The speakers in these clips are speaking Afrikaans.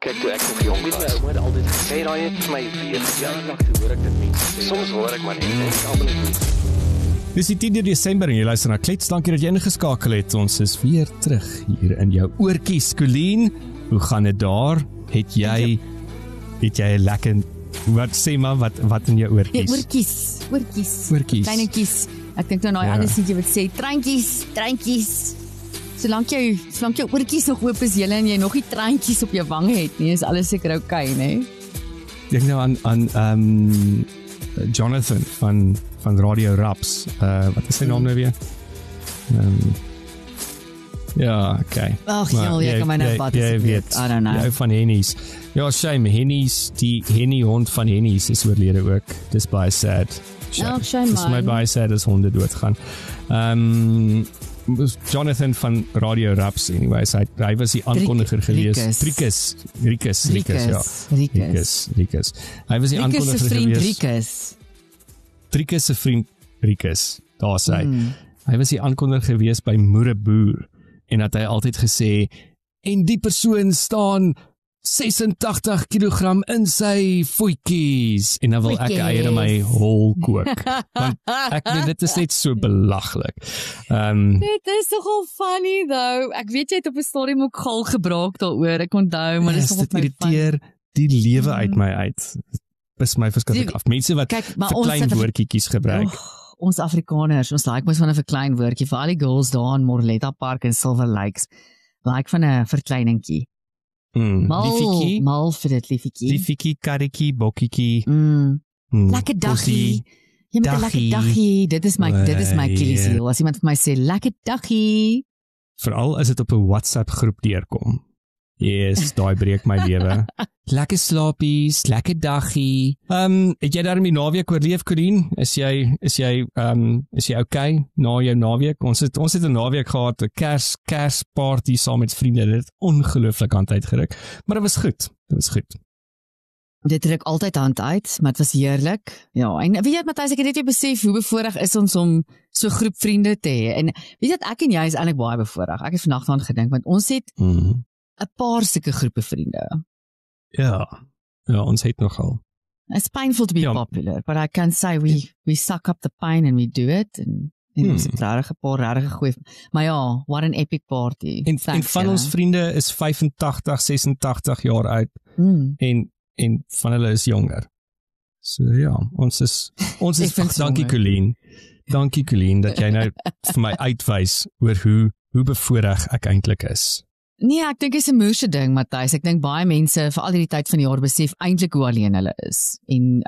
Kyk, toe ek nog jong was, my ouma het altyd gesê, raai net vir my weer, ja, lank toe hoor ek dit mense sê. Soms hoor ek maar net, ek almal nie. Dis die 10 Desember en jy luister na Klets, dankie dat jy ingeskakel het. Ons is weer terug hier in jou oortjies. Colleen, hoe gaan dit daar? Het jy 'n lekker, wat sê maar, wat in jou oortjies? Oortjies. Kleinetjies. Ek dink nou na ander sien jy wat sê, treintjies. Solank jou oortjies nog oop is julle en jy nog nie treintjies op jou wange het nie, is alles seker okay, né? Ek dink nou aan Jonathan van Radio Raps. Wat is sy naam nou weer? Ja, okay. Ag, jy kan my nou wat jy weet. I don't know. Jy van Hennies. Ja, shame, Hennies, die Hennie hond van Hennies is oorlede ook. Dis baie sad. Shame Dis my baie sad as honde doodgaan. Jonathan van Radio Raps, anyways, hy was die aankondiger gewees. Rikus. Hy was die aankondiger gewees. Rikus se vriend Rikus, daar sê hy. Hy was die aankondiger gewees by Moereboer en dat hy altyd gesê, en die persoon staan 86 kg in sy voetjies en dan wil ek eier in my hol kook. Want ek weet dit is net so belaglik. Dit is nogal funny though. Ek weet jy het op 'n stadium ook gal gebraak daaroor. Ek onthou, maar dis nogal irriteer die lewe uit my uit. Dis my verskriklik af. Mense wat vir klein woordjies gebruik. Ons Afrikaners, ons like mos van 'n verklein woordjie vir al die girls daar in Morletta Park en Silver Lakes. Like van 'n verkleiningkie. Mal vir dit liefiekie. Liefiekie, karretjie, bokkiekie. Lekker daggie. Jy met 'n lekker daggie. Dit is my Achilleshiel. As iemand vir my sê lekker daggie. Veral as dit op 'n WhatsApp groep deurkom. Yes, daai breek my lewe. Lekker slaapies, lekker daggie. Het jy daarmee naweek oorleef, Colleen? Is jy okay na jou naweek? Ons het 'n naweek gehad, 'n Kersparty saam met vriende. Dit het ongelooflik hand uitgeruk, maar dit was goed. Dit ruk altyd hand uit, maar dit was heerlik. Ja, en weet jy Matthys, ek het net weer besef hoe bevoorreg is ons om so 'n groep vriende te hê. En weet jy dat ek en jy is eintlik baie bevoorreg. Ek het vandag daaraan gedink want ons het 'n paar sulke groepe vriende. Ja, ons het nogal. It's painful to be popular, but I can say we suck up the pain and we do it. En ons het regtig 'n paar regtig goeie. Maar ja, what an epic party. En van ons vriende is 85, 86 jaar oud. En van hulle is jonger. So ja, ons is dankie Colleen. Dankie Colleen dat jy nou vir my uitwys oor hoe bevoorreg ek eintlik is. Nee, ek dink dit is 'n moeëse ding, Matthys. Ek dink baie mense vir al die tyd van die jaar besef eintlik hoe alleen hulle is. En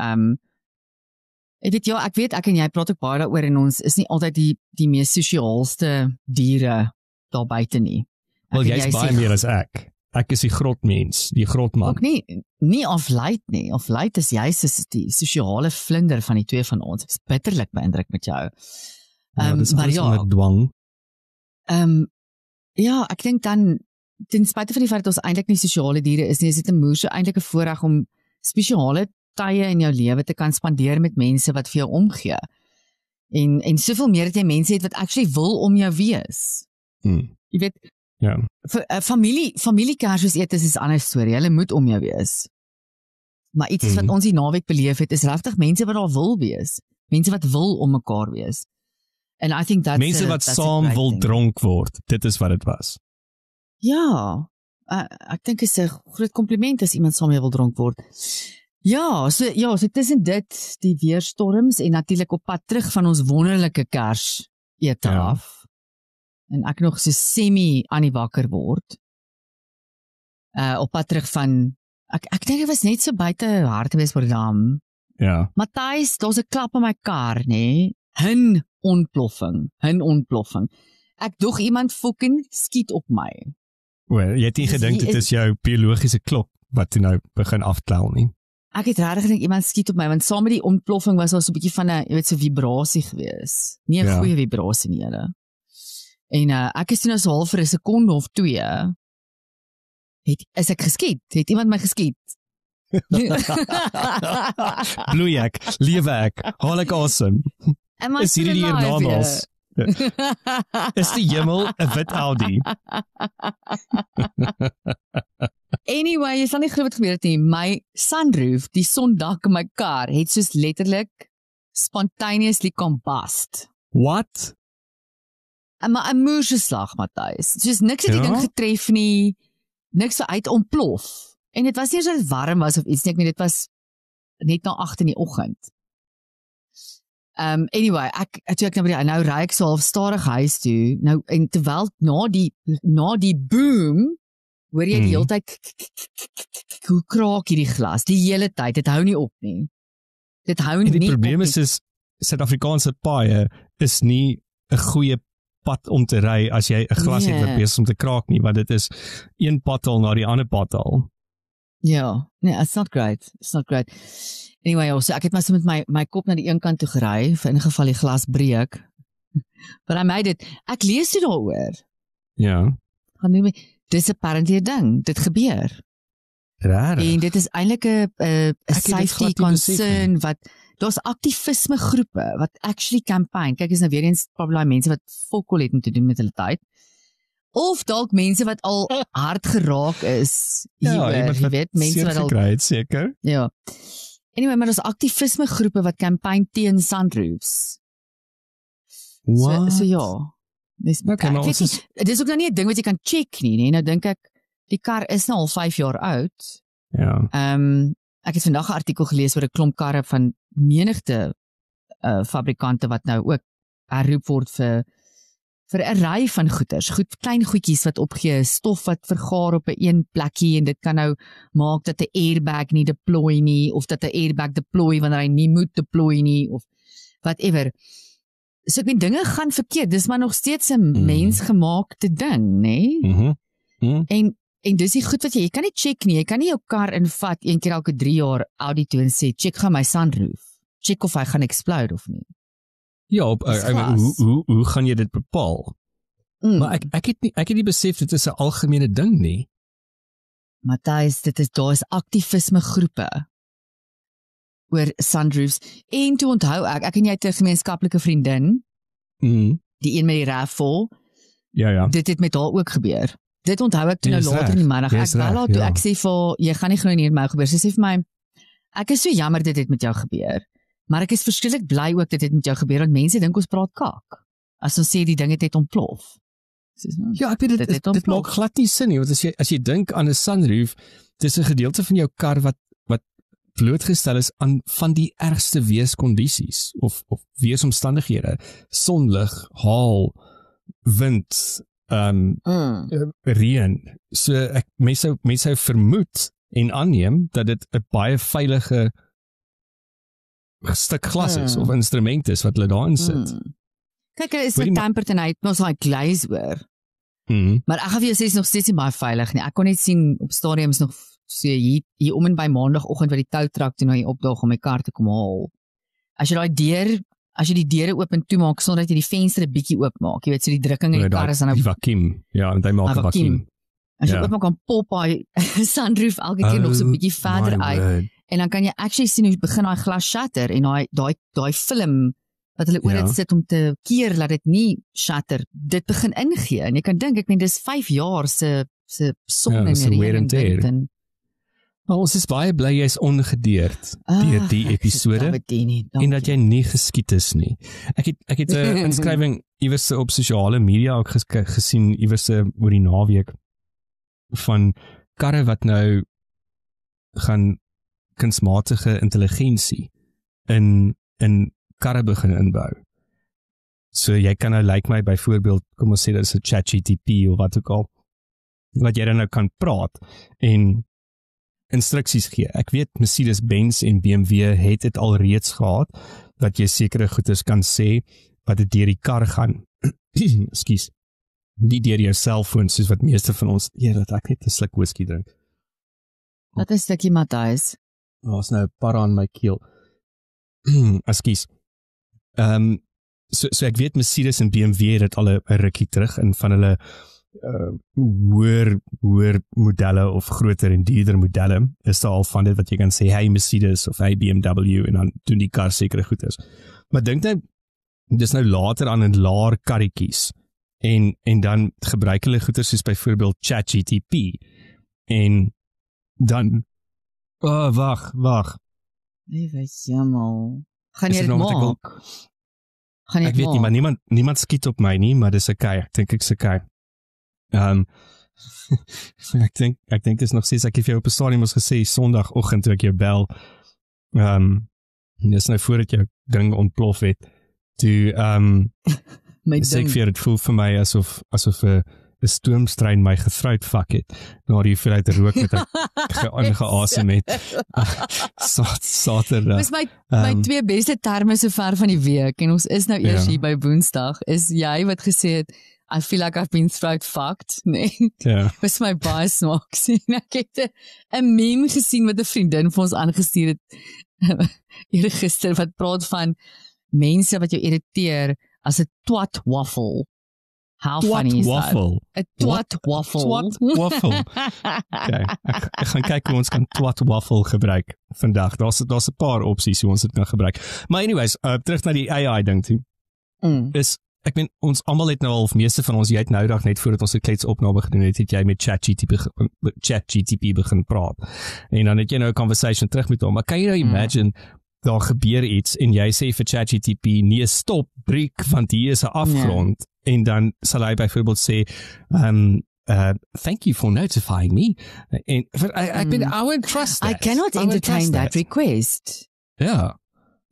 ek weet ek en jy praat ook baie daaroor en ons is nie altyd die mees sosiaalste diere daar buite nie. Wel, jy's baie meer as ek. Ek is die grotmens, die grotman. Ook nie afleid nie. Afleid is juist die sosiale vlinder van die twee van ons. Dit is bitterlik beïndruk met jou. Dis maar onder dwang. Ja, ek dink dan ten spyte van die feit dat ons eintlik nie sosiale diere is nie, is dit 'n moeëse eintlik 'n voorreg om spesiale tye in jou lewe te kan spandeer met mense wat vir jou omgee. En soveel meer dat jy mense het wat actually wil om jou wees. Jy weet, ja. Familie Kersfees etes is 'n ander storie. Hulle moet om jou wees. Maar iets wat ons die naweek beleef het, is regtig mense wat daar wil wees. Mense wat wil om mekaar wees. And I think mense wat saam wil dronk word. Dit is wat dit was. Ja, ek dink is 'n groot kompliment as iemand saam wil dronk word. Ja, so tussen dit, die weerstorms en natuurlik op pad terug van ons wonderlike Kersete af. En ek nog so semi aan die wakker word. Op pad terug van, ek dink dit was net so buite Hartbeespoort. Ja. Matthys, daar's 'n klap in my kar, nê? 'n ontploffing. Ek dog iemand fucking skiet op my. Wel, jy het nie gedink dit is jou biologiese klok wat jy nou begin aftel nie. Ek het regtig gedink iemand skiet op my, want saam met die ontploffing was daar so 'n bietjie van 'n, jy weet, so vibrasie gewees. Nie 'n goeie vibrasie nie, hulle. En ek is toe nou so half vir 'n sekonde of 2 is ek geskiet. Het iemand my geskiet? Bloei ek, lewe ek, haal ek asem. Is hierdie hiernamaals? Is die hemel 'n wit Audi? Anyway, jy sal nie glo wat gebeur het nie. My sunroof, die sondak in my kar, het soos letterlik spontaneously combust. What? Maar 'n moerseslag, Matthys. Soos niks het die ding getref nie, niks so uit ontplof. En dit was nie so warm was of iets nie, ek meen dit was net na 8 in die oggend. Anyway, ek nou ry ek so half stadig huis toe, nou, en terwyl na die boom, hoor jy die hele tyd, hoe kraak hierdie glas, die hele tyd, dit hou nie op nie. Dit hou nie op nie. Die probleem is, Suid-Afrikaanse paaie is nie 'n goeie pad om te ry as jy 'n glas het wat besig om te kraak nie, want dit is een paddel na die ander paddel. Ja, nee, it's not great. Anyway, so ek het maar so met my kop na die een kant toe gery, vir in geval die glas breek. But I made it. Ek lees dit daaroor. Ja. Gaan nie, dis apparently 'n ding, dit gebeur. Rarig. En dit is eintlik 'n safety concern wat daar's aktivisme groepe wat actually campaign. Kyk, is nou weer eens probably mense wat fokol het om te doen met hulle tyd. Of dalk mense wat al hard geraak is. Jy weet, mense wat al gekry het, seker. Ja. Anyway, maar daar's aktivisme groepe wat campaign teen sunroofs. So ja. Dis dit is ook nou nie 'n ding wat jy kan check nie. Nou dink ek die kar is nou al 5 jaar oud. Ja. Ek het vandag 'n artikel gelees oor 'n klomp karre van menigte fabrikante wat nou ook herroep word vir 'n ry van goeders, klein goedjies wat opgee, stof wat vergaar op 'n een plekkie en dit kan nou maak dat 'n airbag nie deploy nie of dat 'n airbag deploy wanneer hy nie moet deploy nie of whatever. So ek meen dinge gaan verkeerd, dis maar nog steeds 'n mensgemaakte ding, nê? En dis die goed wat jy kan nie check nie, jy kan nie jou kar invat een keer elke 3 jaar Audi toe en sê, check gaan my sunroof, check of hy gaan explode of nie. Ja, hoe gaan jy dit bepaal? Maar ek het nie besef dit is 'n algemene ding nie. Matthys, daar is aktivisme groepe oor sunroofs. En toe onthou ek en jy het 'n gemeenskaplike vriendin, die een met die raffle. Ja. Dit het met haar ook gebeur. Dit onthou ek toe nou later in die middag. Ek bel haar toe, ek sê vir jy gaan nie glo nie, my gebeur. Sy sê vir my, ek is so jammer dit het met jou gebeur. Maar ek is verskriklik bly ook dit het met jou gebeur, want mense dink ons praat kak. As ons sê die ding het ontplof. Ja, ek weet dit maak glad nie sin nie, want as jy dink aan 'n sunroof, dis 'n gedeelte van jou kar wat blootgestel is aan van die ergste weerskondisies of weersomstandighede, sonlig, haal, wind, reën. So mense sou vermoed en aanneem dat dit 'n baie veilige stuk glas is of instrument is wat hulle daarin sit. Kyk, hy is getampered en hy het nog so 'n glaze oor. Maar ek gaan vir jou sê is nog steeds nie baie veilig nie. Ek kon net sien op stadiums nog so hier om en by maandagooggend wat die toutrak toe na hier opdaag om my kar te kom haal. As jy die deure oop en toe maak sonder dat jy die venster 'n bietjie oop maak, jy weet so die drukking in die kar is dan nou die vakuum. Ja, en hy maak 'n vakuum. As jy oop maak kan pop hy sunroof elke keer nog so 'n bietjie verder uit. En dan kan jy actually sien hoe begin daai glas shatter en daai film wat hulle oor dit sit om te keer dat dit nie shatter, dit begin ingee. En jy kan dink, ek meen dis 5 jaar se son en reën. Maar ons is baie bly jy's ongedeerd deur die episode en dat jy nie geskiet is nie. Ek het 'n inskrywing iewers op sosiale media ook gesien iewers oor die naweek van karre wat nou gaan kunsmatige intelligensie in karre begin inbou. So jy kan nou my byvoorbeeld, kom ons sê dit is 'n ChatGPT of wat ook al, wat jy dan nou kan praat en instruksies gee. Ek weet Mercedes-Benz en BMW het dit al reeds gehad, dat jy sekere goeders kan sê, wat dit deur die kar gaan. Ekskuus. Nie deur jou selfoon, soos wat meeste van ons, dat ek net 'n sluk whisky drink. Wat is stukkie, Matthys? Daar's nou 'n para in my keel. Ekskuus. So ek weet Mercedes en BMW het dit al 'n rukkie terug in van hulle hoër modelle of groter en duurder modelle is daar al van dit wat jy kan sê, hey Mercedes of hey BMW en dan doen die kar sekere goeders. Maar dink nou dis nou later aan in laer karretjies en dan gebruik hulle goeie soos byvoorbeeld ChatGPT en dan wag. Liewe jammer. Gaan jy dit maak? Ek weet nie, maar niemand skiet op my nie, maar dis okay. Ek dink ek's okay. Ek dink is nog steeds ek het vir jou op 'n stadium ons gesê Sondagoggend toe ek jou bel. Dis nou voordat jou ding ontplof het. Toe ek vir dit voel vir my asof 'n stoomstrein my gevroud fuck het. Na die hoeveelheid rook wat ek aangeasem het. Saterdag. Dis my twee beste terme so ver van die week en ons is nou eers hier by Woensdag. Is jy wat gesê het I feel like I've been throat fucked, nee. Ja. Dis my baie smaak sien. Ek het 'n meme gesien wat 'n vriendin vir ons aangestuur het gister wat praat van mense wat jou irriteer as 'n twat waffle. How funny is that? A twat waffle. Twat waffle. Okay, ek gaan kyk hoe ons kan twat waffle gebruik vandag. Daar's 'n paar opsies hoe ons dit kan gebruik. Maar anyways, terug na die AI ding toe. Ek meen, ons almal het nou al, meeste van ons, jy het nou dag net voordat ons 'n kletsopname gedoen het jy met ChatGPT begin praat. En dan het jy nou 'n conversation terug met hom. Maar kan jy nou imagine, daar gebeur iets en jy sê vir ChatGPT, nee, stop, breek, want hier is 'n afgrond. En dan sal hy byvoorbeeld sê, thank you for notifying me. En I won't trust that. I cannot entertain that request. Yeah.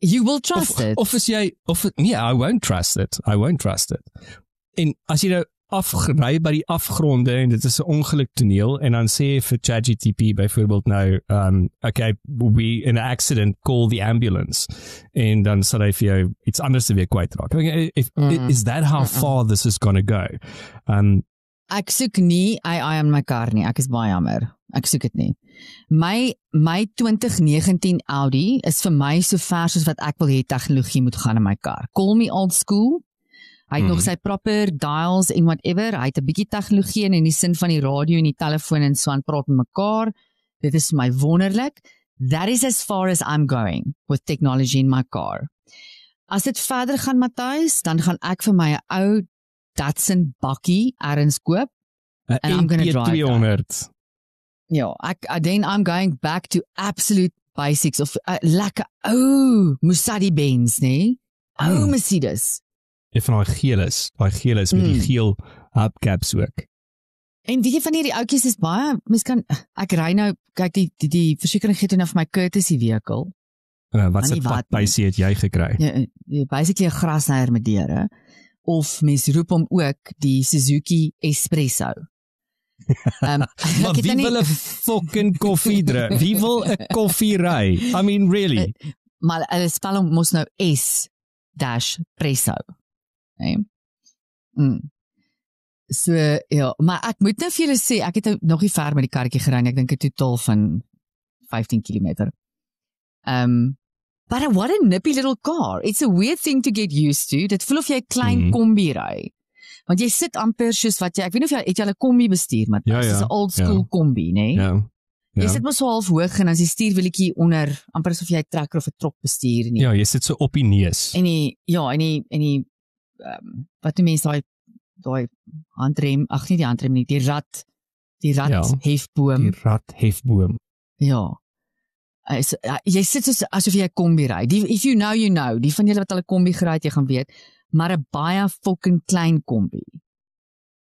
You will trust it. I won't trust it. En as jy nou afgery by die afgronde en dit is 'n ongeluktoneel en dan sê vir ChatGPT byvoorbeeld nou, okay, we in an accident call the ambulance en dan sal hy vir jou iets anders te weer kwytraak. Is that how far this is going to go? Ek soek nie AI in my kar nie, ek is baie jammer. Ek soek dit nie. My 2019 Audi is vir my so ver soos wat ek wil hê tegnologie moet gaan in my kar. Call me old school. Hy het nog sy proper dials en whatever. Hy het 'n bietjie tegnologie in die sin van die radio en die telefoon en so aan praat met mekaar. Dit is my wonderlik. That is as far as I'm going with technology in my car. As dit verder gaan, Matthys, dan gaan ek vir my 'n ou Datsun bakkie ergens koop. And I'm going to drive 200. Ja, then I'm going back to absolute basics of lekker Mercedes Benz, nee? Mercedes. Van daai geel is met die geel hubcaps ook. En weet jy van hierdie oudjies is baie, ek ry nou, kyk die versekering gee toe nou vir my courtesy vehicle. Wat se padpysie het jy gekry? Ja, basically 'n grasnyer met deure. Of mens roep hom ook die Suzuki Espresso. Maar wie wil 'n fucking koffie drink? Wie wil 'n koffie ry? I mean, really? Maar hulle spel hom mos nou S-presso. Nee? So, ja, maar ek moet nou vir julle sê, ek het nog nie ver met die karretjie gery, ek dink 'n totaal van 15 km. But what a nippy little car. It's a weird thing to get used to. Dit voel of jy 'n klein kombi ry. Want jy sit amper soos wat jy, ek weet nie of jy 'n kombi bestuur, maar dit is 'n old school kombi, nee? Ja. Jy sit maar so half hoog en as die stuurwieletjie onder, amper asof jy 'n trekker of 'n trok bestuur nie. Ja, jy sit so op die neus. En die wat die mense daai handrem, ag nie die handrem nie, die rat hefboom. Die rat hefboom. Ja. Jy sit so asof jy 'n kombi ry. If you know, you know. Die van julle wat al 'n kombi gery het, jy gaan weet, maar 'n baie fucking klein kombi.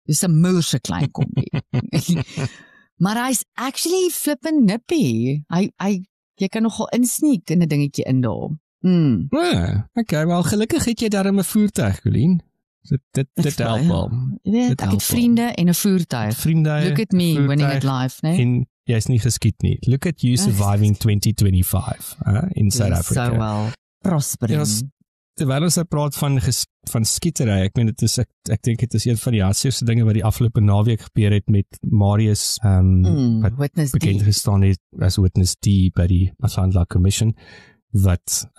Dis 'n moorse klein kombi. Maar hy's actually flippin' nippy. Jy kan nogal insneek in 'n dingetjie in daar. Ja, okay, wel gelukkig het jy daar 'n voertuig, Colleen. Dit help al. Jy weet, ek het vriende en 'n voertuig. Look at me winning at life, né? En jy is nie geskiet nie. Look at you surviving 2025 in South Africa. So well prospering. Terwyl ons praat van skietery, ek meen dit is ek dink dit is een van die hardste dinge wat die afgelope naweek gebeur het met Marius wat bekend gestaan het as Witness D by die Mashandla Commission wat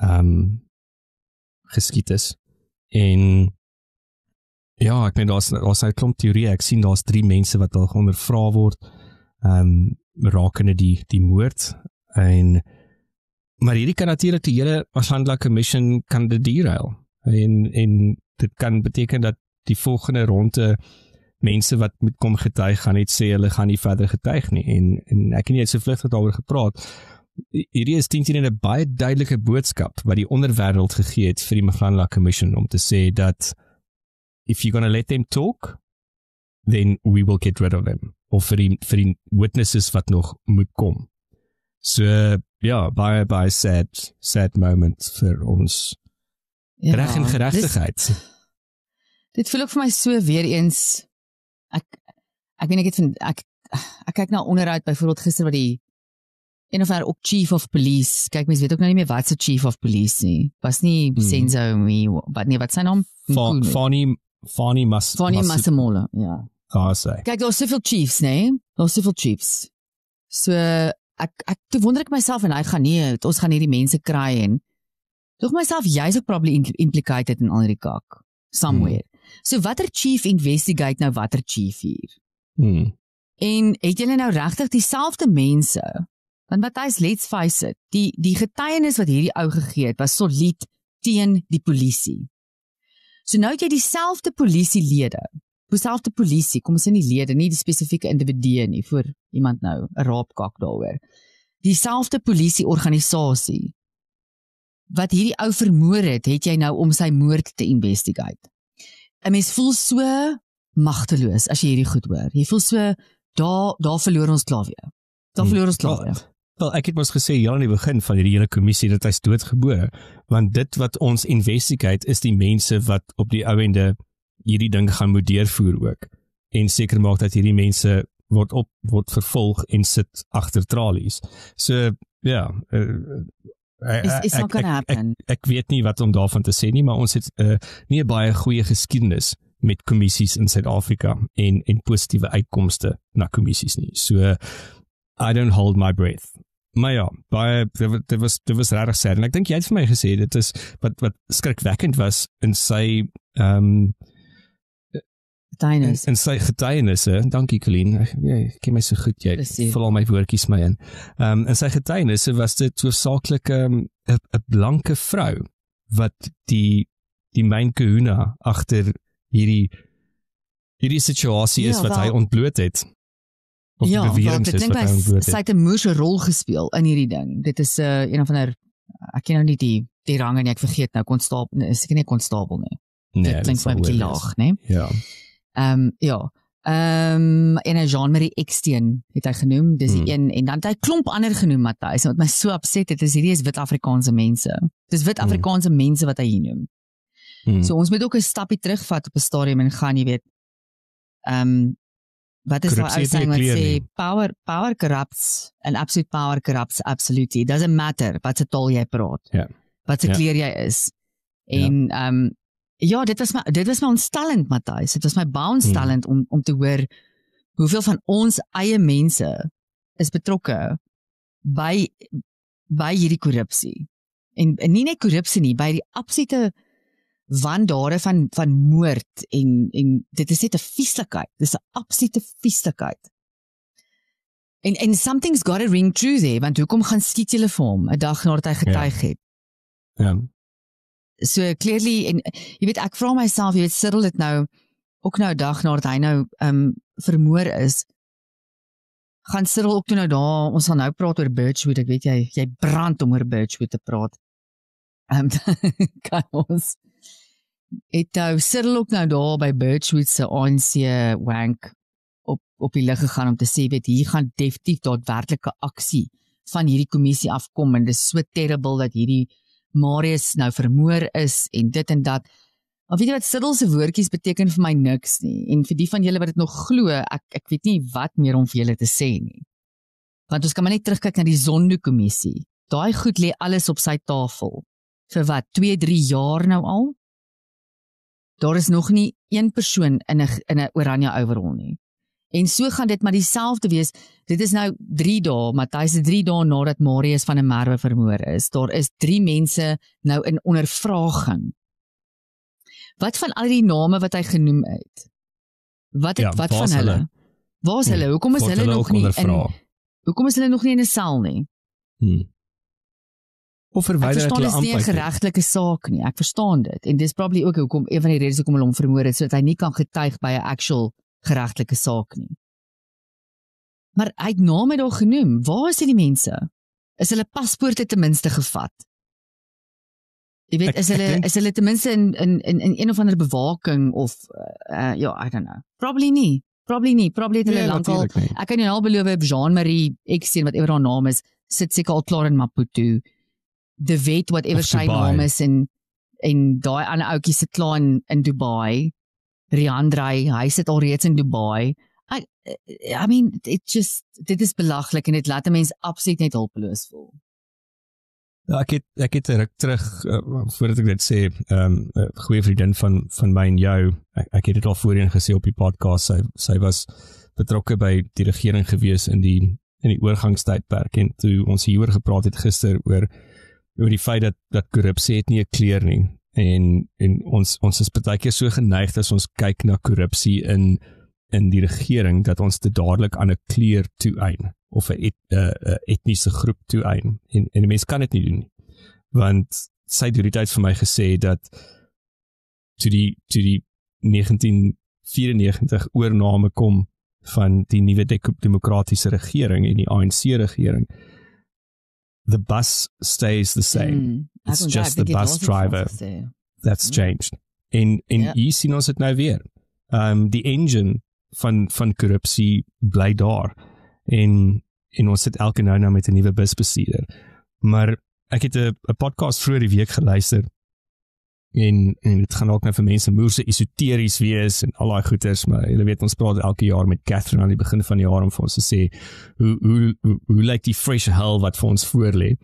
geskiet is. En ja, ek meen daar's 'n klomp teorieë. Ek sien daar's 3 mense wat al ondervra word rakende die moord maar hierdie kan natuurlik die hele Mashandla Commission kan dit derail. En dit kan beteken dat die volgende ronde mense wat moet kom getuig gaan net sê hulle gaan nie verder getuig nie. En ek en jy het so vlugtig daaroor gepraat. Hierdie is 10 'n baie duidelike boodskap wat die onderwêreld gegee het vir die Maflana Commission om te sê dat if you're going to let them talk, then we will get rid of them. Of vir die witnesses wat nog moet kom. So, ja, baie sad moment vir ons reg en geregtigheid. Dit voel ook vir my so weer eens, ek weet ek kyk na onderhoud byvoorbeeld gister wat die een of ander op chief of police, kyk mens weet ook nou nie meer wat se chief of police nie, was nie Senzo, wat sy naam? Fani Masemola, ja. Kyk, daar is soveel chiefs, nee? Daar is soveel chiefs. So, toe wonder ek myself, en ons gaan hierdie mense kry, en toch myself, jy is ook probably implicated in al die kak, somewhere. So, watter chief investigate nou watter chief hier? En het julle nou regtig dieselfde mense, want Matthys, let's face it, die getuienis wat hierdie ou gegee het, was solied teen die polisie. So nou het jy dieselfde polisielede, dieselfde polisie, kom ons sê nie lede, nie die spesifieke individue nie, voor iemand nou, 'n raapkak daaroor. Dieselfde polisieorganisasie, wat hierdie ou vermoor het jy nou om sy moord te investigate. 'n Mens voel so magteloos as jy hierdie goed hoor. Jy voel so, daar verloor ons klaar weer. Daar verloor ons klaar weer. Wel, ek het mos gesê, heel aan die begin van hierdie hele kommissie, dat hy's doodgebore, want dit wat ons investigate is die mense wat op die ou ende hierdie ding gaan moet deurvoer ook, en seker maak dat hierdie mense word vervolg en sit agter tralies. So, ja, It's not gonna happen. Ek weet nie wat om daarvan te sê nie, maar ons het nie 'n baie goeie geskiedenis met kommissies in Suid-Afrika en positiewe uitkomste na kommissies nie. So, I don't hold my breath. Maar ja, dit was regtig sad. En ek dink jy het vir my gesê, dit is wat skrikwekkend was in sy getuienis. In sy getuienisse, dankie Colleen, ek ken my so goed, jy vul al my woordjies my in. In sy getuienisse was dit hoofsaaklik 'n blanke vrou, wat die main kahuna agter hierdie situasie is wat hy ontbloot het. Ja, want ek dink sy het 'n moerse rol gespeel in hierdie ding. Dit is een of ander, ek ken nou nie die rang en ek vergeet nou, konstabel, is ek nie konstabel nie. Nee, dit klink vir my 'n bietjie laag, né? Ja. En Jean-Marie Eksteen het hy genoem, dis die een, en dan het hy klomp ander genoem, Matthys, wat my so upset het, hierdie is wit Afrikaanse mense. Dis wit Afrikaanse mense wat hy hier noem. So ons moet ook 'n stapie terugvat op 'n stadium en gaan, jy weet, wat is daai uitsing wat sê, power corrupts, and absolute power corrupts absolutely. It doesn't matter wat se taal jy praat, wat se kleur jy is. En, ja, dit was my ontstellend, Matthys. Dit was my baie ontstellend om te hoor hoeveel van ons eie mense is betrokke by hierdie korrupsie. En nie net korrupsie nie, by die absolute wandare van moord en dit is net 'n vieslikheid. Dit is 'n absolute vieslikheid. En something's got to ring true there, want hoekom gaan skiet julle vir hom 'n dag nadat hy getuig het? Ja. So clearly, en jy weet, ek vra myself, jy weet, Cyril het nou ook nou 'n dag nadat hy nou vermoor is, gaan Cyril ook toe nou daar, ons gaan nou praat oor Birchwood, ek weet jy brand om oor Birchwood te praat. Kan ons het nou Cyril ook nou daar by Birchwood se ANC wank op die lig gegaan om te sê, weet, hier gaan definitief daadwerklike aksie van hierdie kommissie afkom, en dit is so terrible dat hierdie Marius nou vermoor is, en dit en dat. Maar weet jy wat, Cyril se woordjies beteken vir my niks nie, en vir die van julle wat dit nog glo, ek weet nie wat meer om vir julle te sê nie. Want ons kan maar net terugkyk na die Zondo-kommissie. Daai goed lê alles op sy tafel. Vir wat, 2-3 jaar nou al? Daar is nog nie een persoon in 'n oranje overall nie. En so gaan dit maar dieselfde wees. Dit is nou 3 dae, Matthys, 3 dae nadat Marius van der Merwe vermoor is. Daar is 3 mense nou in ondervraging. Wat van al die name wat hy genoem het? Wat van hulle? Waar is hulle? Hoekom is hulle nog nie in? Hoekom is hulle nog nie in 'n sel nie? Of verwyder dit hulle amper. Dit is nie 'n geregtelike saak nie. Ek verstaan dit. En dis probably ook hoekom een van die redes hoekom hulle hom vermoor het, sodat hy nie kan getuig by 'n actual geregtelike saak nie. Maar hy het name daar genoem. Waar is die mense? Is hulle paspoorte ten minste gevat? Jy weet, is hulle ten minste in een of ander bewaking of I don't know. Probably nie. Probably het hulle lankal. Ek kan jou al beloof Jean-Marie Eksteen, whatever haar naam is, sit seker al klaar in Maputo. De Wet, whatever sy naam is, en daai ander ouetjie sit klaar in Dubai. Riandrey, hy sit al reeds in Dubai. I mean, dit is belaglik en dit laat 'n mens absoluut net hulpeloos voel. Ja, ek het 'n ruk terug, voordat ek dit sê, 'n goeie vriendin van my en jou, ek het dit al voorheen gesê op die podcast, sy was betrokke by die regering gewees in die oorgangstydperk, en toe ons hieroor gepraat het gister oor die feit dat korrupsie het nie 'n kleur nie, en ons is baie keer so geneig as ons kyk na korrupsie in die regering, dat ons dit dadelik aan 'n kleur toeëien, of 'n etniese groep toeëien, en die mens kan dit nie doen nie, want sy het die tyd vir my gesê, dat toe die 1994 oorname kom van die nuwe demokratiese regering en die ANC-regering, the bus stays the same. It's just the bus driver that's changed. En hier sien ons dit nou weer. Die engine van korrupsie bly daar. En ons sit elke nou met 'n nuwe busbestuurder. Maar ek het 'n podcast vroeër die week geluister, en dit gaan ook nou vir mense moerse esoteries wees en al daai goeters, maar julle weet, ons praat elke jaar met Catherine aan die begin van die jaar om vir ons te sê hoe lyk die fresh hell wat vir ons voorlê.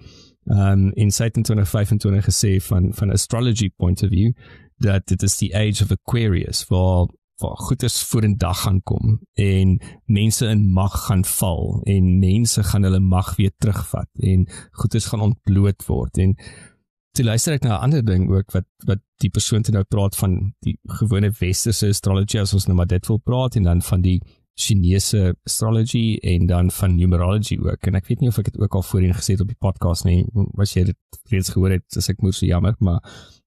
En sy het in 2025 gesê van astrology point of view, dat dit is the age of Aquarius, waar goeders voor in dag gaan kom, en mense in mag gaan val, en mense gaan hulle mag weer terugvat, en goeders gaan ontbloot word, en toe luister ek na 'n ander ding ook, wat die persoon te nou praat van die gewone westerse astrology, as ons nou maar dit wil praat, en dan van die Chinese astrology, en dan van numerology ook, en ek weet nie of ek het ook al voorheen gesê het op die podcast nie, as jy dit reeds gehoor het, is ek moer so jammer, maar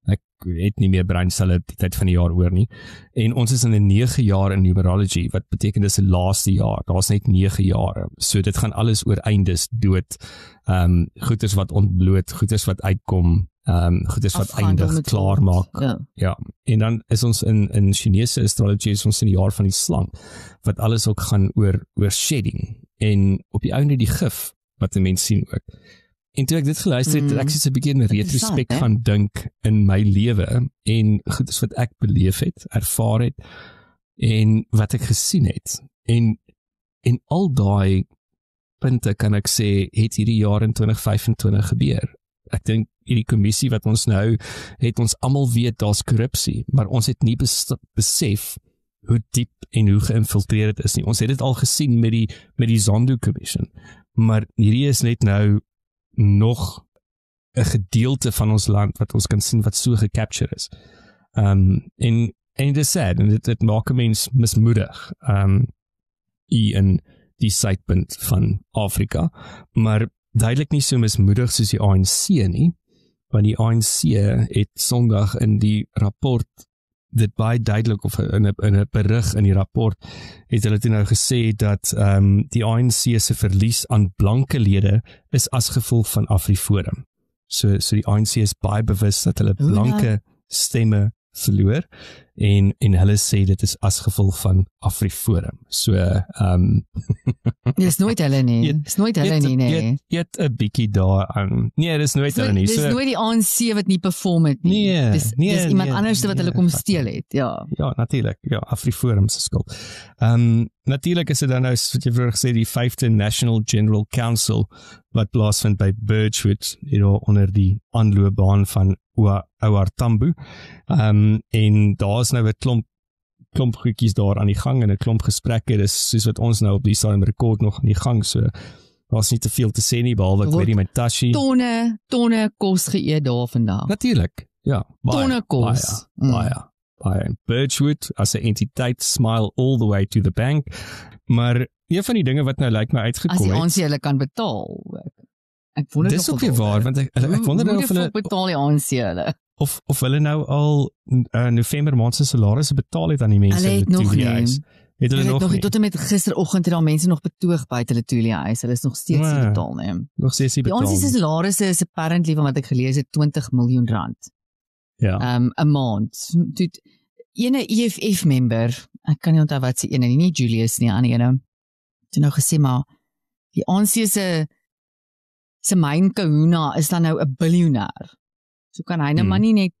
ek het nie meer breinselle die tyd van die jaar oor nie, en ons is in 'n 9 jaar in numerology, wat beteken dis 'n laaste jaar, daar is net 9 jare, so dit gaan alles oor eindes, dood, goeders wat ontbloot, goeders wat uitkom, goeders wat eindig, klaar maak, ja, en dan is ons in Chinese astrology, is ons in die jaar van die slang, wat alles ook gaan oor shedding, en op die einde die gif, wat 'n mens sien ook. En toe ek dit geluister het, ek so 'n bietjie in retrospek gaan dink in my lewe, en goeders wat ek beleef het, ervaar het, en wat ek gesien het, en al daai punte kan ek sê, het hierdie jaar in 2025 gebeur. Ek dink hierdie kommissie wat ons nou het, ons almal weet daar's korrupsie, maar ons het nie besef hoe diep en hoe geïnfiltreerd dit is nie. Ons het dit al gesien met die Zondo Commission, maar hierdie is net nou nog 'n gedeelte van ons land wat ons kan sien wat so gecapture is. En dit is sad, en dit maak 'n mens mismoedig in die suidpunt van Afrika, maar duidelik nie so mismoedig soos die ANC nie, want die ANC het Sondag in die rapport dit baie duidelik, of in 'n berig in die rapport, het hulle toe nou gesê dat die ANC se verlies aan blanke lede is as gevolg van AfriForum. So die ANC is baie bewus dat hulle blanke stemme verloor, en hulle sê dit is as gevolg van AfriForum. So dis nooit hulle nie. Dis nooit hulle nie, nee. Jy het 'n bietjie daaraan. Nee, dis nooit hulle nie. Dis nooit die ANC wat nie perform het nie. Dis iemand anders wat hulle kom steel het. Ja. Ja, natuurlik. Ja, AfriForum se skuld. Natuurlik is dit dan nou, soos jy vroeër gesê, die 5de National General Council wat plaasvind by Birchwood, hier onder die aanloopbaan van OR Tambo. En daar is nou 'n klomp goedjies daar aan die gang, en 'n klomp gesprekke, dis soos wat ons nou op die stadium rekord nog aan die gang, so daar's nie te veel te sê nie, behalwe ek weet nie, my Tashi. Tonne kos geëet daar vandag. Natuurlik, ja. Tonne kos. Baie. Birchwood as 'n entiteit smile all the way to the bank, maar een van die dinge wat nou lyk my uitgekom het, as die ANC hulle kan betaal. Ek wonder dis ook weer waar, want ek wonder nou of hulle betaal die ANC hulle. Of hulle nou al November maand se salarisse betaal het aan die mense in die Tulia-huis. Het hulle nog nie? Tot en met gisteroggend het daar mense nog betoog buite hulle Tulia-huis. Hulle is nog steeds nie betaal nie. Nog steeds nie betaal. Die ANC se salarisse is apparently van wat ek gelees het R20 miljoen. Ja. 'n maand. Ene EFF member, ek kan nie onthou wat se ene nie Julius nie, aan ene. Het nou gesê maar die ANC se myn kahuna is dan nou 'n biljoenêr. So kan hy nou maar nie net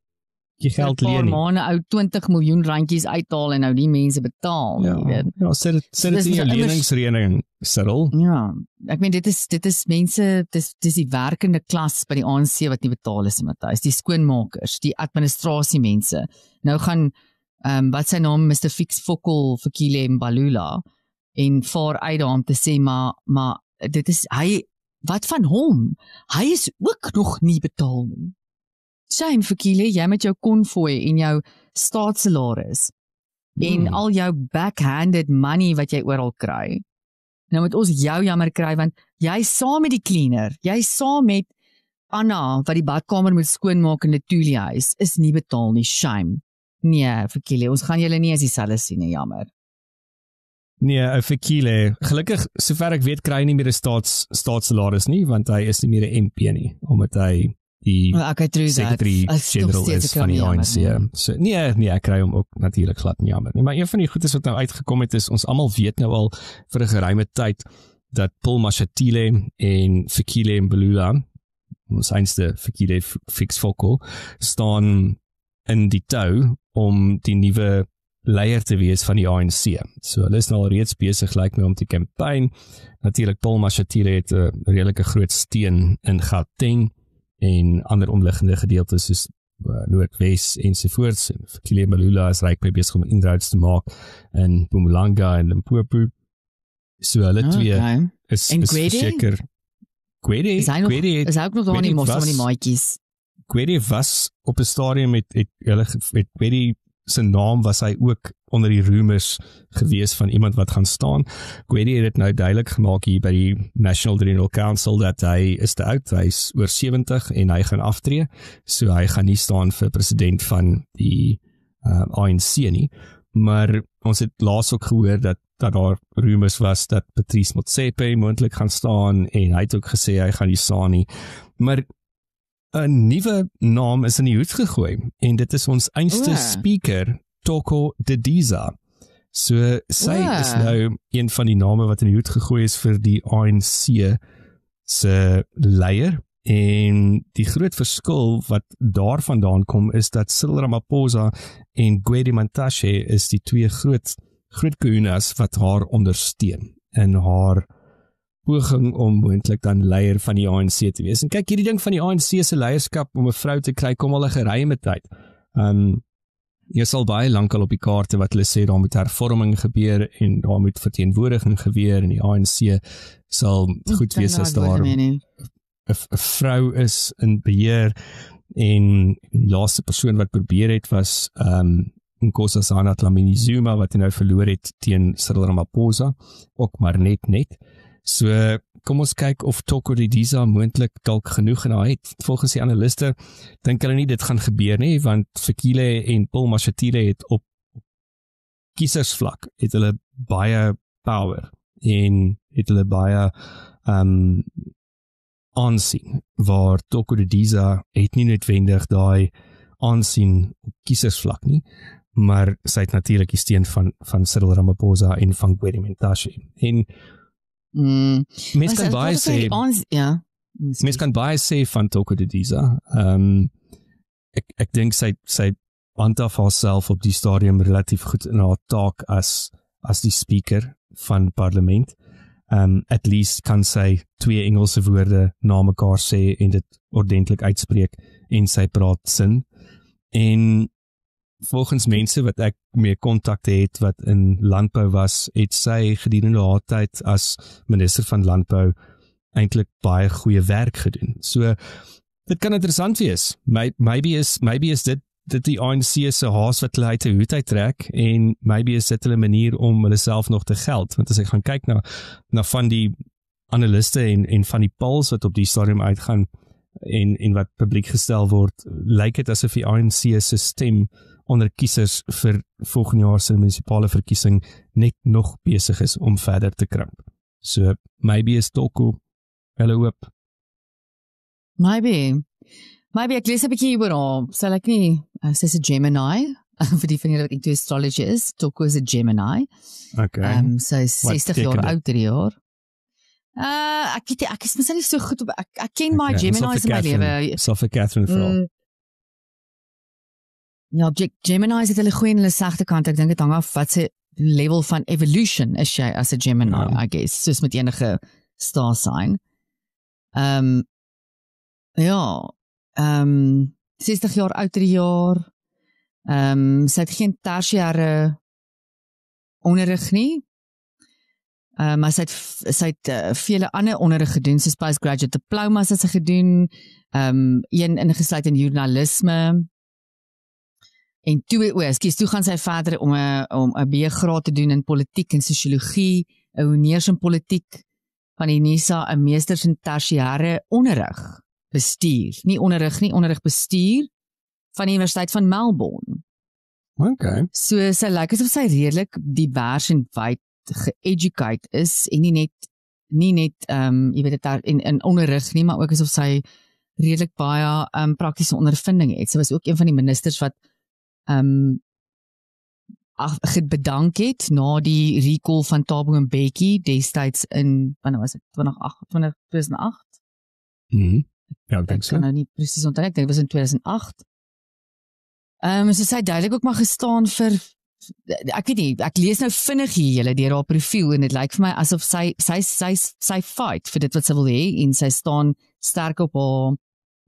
die geld leen nie. Maar ou 20 miljoen randjies uithaal en nou die mense betaal, jy weet. Ja, sit dit in jou leningsrekening, Cyril. Ja, ek meen dit is mense, dis die werkende klas by die ANC wat nie betaal is, Matthys, die skoonmakers, die administrasiemense. Nou gaan wat sy naam Mr. Fix Fokol Fikile Mbalula en vaar uit daar om te sê maar dit is hy, wat van hom? Hy is ook nog nie betaal nie. Shame Fikile, jy met jou konvooi en jou staatssalaris en al jou backhanded money wat jy oral kry. Nou moet ons jou jammer kry want jy saam met die cleaner, jy saam met Anna wat die badkamer moet skoonmaak in die Tulia-huis is nie betaal nie. Shame. Nee, Fikile, ons gaan julle nie as dieselfde sien nie, jammer. Nee, Fikile, gelukkig sover ek weet kry hy nie meer 'n staatssalaris nie, want hy is nie meer 'n MP nie, omdat hy die Secretary-General is van die ANC. So, nee, ek kry hom ook natuurlik glad nie, jammer nie. Maar een van die goedes wat nou uitgekom het is, ons almal weet nou al vir 'n geruime tyd dat Paul Mashatile en Fikile Mbalula, ons einste Fikile Fix Fokol, staan in die tou om die nuwe leier te wees van die ANC. So hulle is nou al reeds besig lyk my om te campaign. Natuurlik Paul Mashatile het 'n redelike groot steun in Gauteng en ander omliggende gedeeltes soos Noordwes ensovoorts. En Fikile Mbalula is ryk by besig om inroads te maak in Mpumalanga en Limpopo. So hulle twee is verseker. Gwede is ook nog daar nie mos van die maatjies. Gwede was op 'n stadium met Gwede se naam was hy ook onder die rumors gewees van iemand wat gaan staan. Gwede het dit nou duidelik gemaak hier by die National General Council dat hy is te oud, hy is oor 70 en hy gaan aftree, so hy gaan nie staan vir president van die ANC nie. Maar ons het laas ook gehoor dat daar rumors was dat Patrice Motsepe moontlik gaan staan en hy het ook gesê hy gaan nie staan nie. Maar 'n nuwe naam is in die hoed gegooi en dit is ons einste speaker, Toko Didiza. So sy is nou een van die name wat in die hoed gegooi is vir die ANC se leier. En die groot verskil wat daarvandaan kom is dat Cyril Ramaphosa en Gwede Mantashe is die twee groot kahunas wat haar ondersteun in haar poging om moontlik dan leier van die ANC te wees. En kyk, hierdie ding van die ANC se leierskap om 'n vrou te kry kom al 'n geruime tyd. Jy sal baie lankal op die kaarte wat hulle sê daar moet hervorming gebeur en daar moet verteenwoordiging gebeur en die ANC sal goed wees as daar 'n vrou is in beheer en die laaste persoon wat probeer het was Nkosazana Dlamini-Zuma wat nou verloor het teen Cyril Ramaphosa, ook maar net. So kom ons kyk of Toko Didiza moontlik dalk genoeg in haar het. Volgens die analiste dink hulle nie dit gaan gebeur nie, want Fikile en Paul Mashatile het op kiesersvlak het hulle baie power en het hulle baie aansien, waar Toko Didiza het nie noodwendig daai aansien op kiesersvlak nie, maar sy het natuurlik die steun van Cyril Ramaphosa en van Gwede Mantashe. En mens kan baie sê van Toko Didiza. Ek dink sy handhaaf haarself op die stadium relatief goed in haar taak as die speaker van parlement. At least kan sy 2 Engelse woorde na mekaar sê en dit ordentlik uitspreek en sy praat sin. En volgens mense wat ek mee kontakte het wat in landbou was, het sy gedurende haar tyd as minister van landbou eintlik baie goeie werk gedoen. So dit kan interessant wees. Maybe is dit die ANC se haas wat hulle uit 'n hoed uittrek en maybe is dit hulle manier om hulle self nog te geld. Want as ek gaan kyk na van die analiste en van die polls wat op die stadium uitgaan en wat publiek gestel word, lyk dit asof die ANC se stem onder kiesers vir volgende jaar se munisipale verkiesing net nog besig is om verder te krimp. So, maybe is Toko hulle hoop. Maybe ek lees 'n bietjie hieroor haar, sal ek nie, sy's 'n Gemini, vir die van julle wat into astrology is, Toko is 'n Gemini. Okay. Sy's 60 jaar oud hierdie jaar. Ek weet nie, ek is miskien nie so goed op, ek ken my Geminis in my lewe. So vir Catherine Vrou. Ja, Geminis het hulle goeie en hulle slegte kant, ek dink dit hang af wat se level van evolution is jy as 'n Gemini, I guess, soos met enige star sign. 60 jaar oud hierdie jaar. Sy het geen tersiêre onderrig nie. Maar sy het vele ander onderrig gedoen, soos postgraduate diplomas het sy gedoen, een ingesluit in journalisme, en toe gaan sy verder om 'n B-graad te doen in politiek en sosiologie, 'n honneurs in politiek van die NISA, 'n meesters in tersiêre onderrig, bestuur, nie onderrig bestuur, van die Universiteit van Melbourne. Okay. So sy lyk asof sy redelik divers en wyd ge-educate is en nie net jy weet dit daar in onderrig nie, maar ook asof sy redelik baie praktiese ondervinding het. Sy was ook een van die ministers wat bedank het na die recall van Thabo Mbeki destyds in, wanneer was dit, 2008? Ja, ek dink so. Ek kan nou nie presies onthou, ek dink dit was in 2008. So sy duidelik ook maar gestaan vir, ek weet nie, ek lees nou vinnig hier julle deur haar profiel en dit lyk vir my asof sy fight vir dit wat sy wil hê en sy staan sterk op haar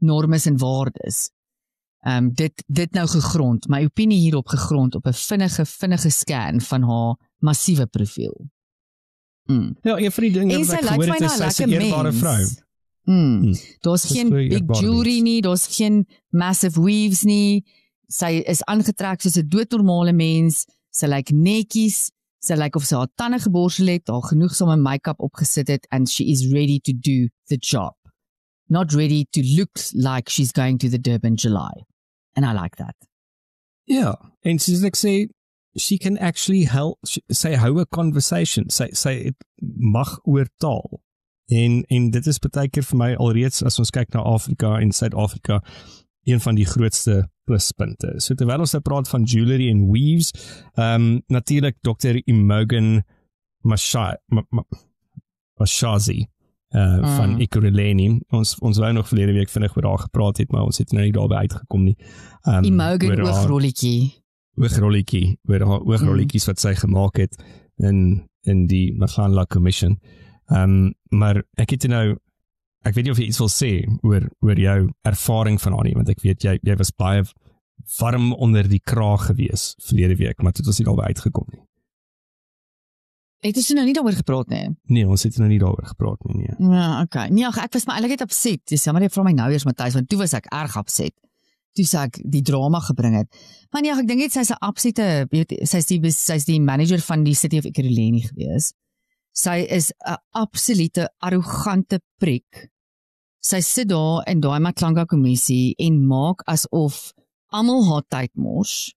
normes en waardes. Dit nou gegrond, my opinie hierop gegrond op 'n vinnige scan van haar massiewe profiel. Ja, een van die dinge wat ek gehoor het is sy 'n eerbare vrou. Daar's geen big jewelry nie, daar's geen massive weaves nie. Sy is aangetrek soos 'n doodnormale mens, sy lyk netjies, sy lyk of sy haar tande geborsel het, haar genoegsame make-up opgesit het, and she is ready to do the job. Not ready to look like she's going to the Durban July. And I like that. Ja, en soos ek sê, she can actually help, sy hou 'n conversation, sy mag oortaal. En dit is baie keer vir my alreeds, as ons kyk na Afrika en Suid-Afrika, een van die grootste pluspunte. So terwyl ons praat van jewelry en weaves, natuurlik Dr. Imogen Mashazi van Ekurhuleni. Ons wou nog verlede week vinnig oor haar gepraat het, maar ons het nou nie daarby uitgekom nie. Imogen oogrolletjie. Oor haar oogrolletjies wat sy gemaak het in die Mafala Commission. Maar ek weet nie of jy iets wil sê oor jou ervaring van haar nie, want ek weet jy was baie warm onder die kraag gewees verlede week, maar dit was nie daarby uitgekom nie. Het ons nou nie daaroor gepraat nie? Nee, ons het nou nie daaroor gepraat nie. Nee. Ja, okay. Nee, ek was maar eintlik upset. Dis jammer jy vra my nou eers Matthys, want toe was ek erg upset. Toe sy ek die drama gebring het. Maar nee, ek dink net sy's 'n absolute, sy's die manager van die City of Ekurhuleni gewees. Sy is 'n absolute arrogante prik. Sy sit daar in daai Matlanga kommissie en maak asof almal haar tyd mors.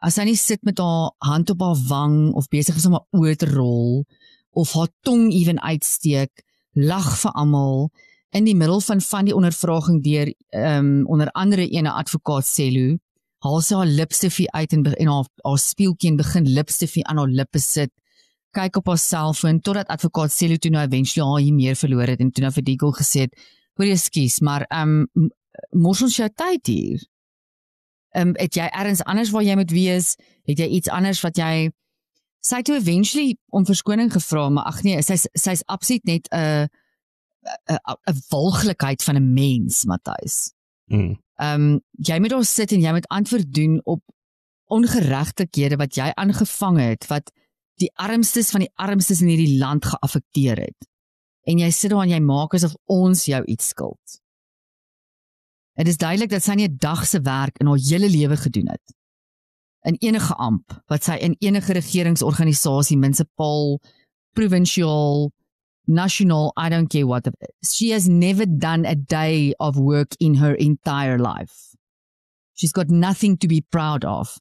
As sy nie sit met haar hand op haar wang of besig is om haar oë te rol of haar tong ewen uitsteek, lag vir almal in die middel van die ondervraging deur onder andere ene advokaat Selu, haal sy haar lipstifie uit en haar spieeltjie en begin lipstifie aan haar lippe sit. Kyk op haar selfoon, totdat advokaat Selu toe nou eventually haar hier meer verloor het en toe nou vir Deagle gesê het, hoor jy ekskuus, maar mors ons jou tyd hier? Het jy ergens anders waar jy moet wees? Het jy iets anders wat jy... Sy het toe eventually om verskoning gevra, maar ag nee, sy's absoluut net 'n walglikheid van 'n mens, Matthys. Jy moet daar sit en jy moet antwoord doen op ongeregtighede wat jy aangevang het, wat die armstes van die armstes in hierdie land geaffekteer het. En jy sit daar en jy maak asof ons jou iets skuld. Het is duidelik dat sy nie 'n dag se werk in haar hele lewe gedoen het. In enige amp, wat sy in enige regeringsorganisasie, munisipaal, provinsiaal, national, I don't care what. She has never done a day of work in her entire life. She's got nothing to be proud of.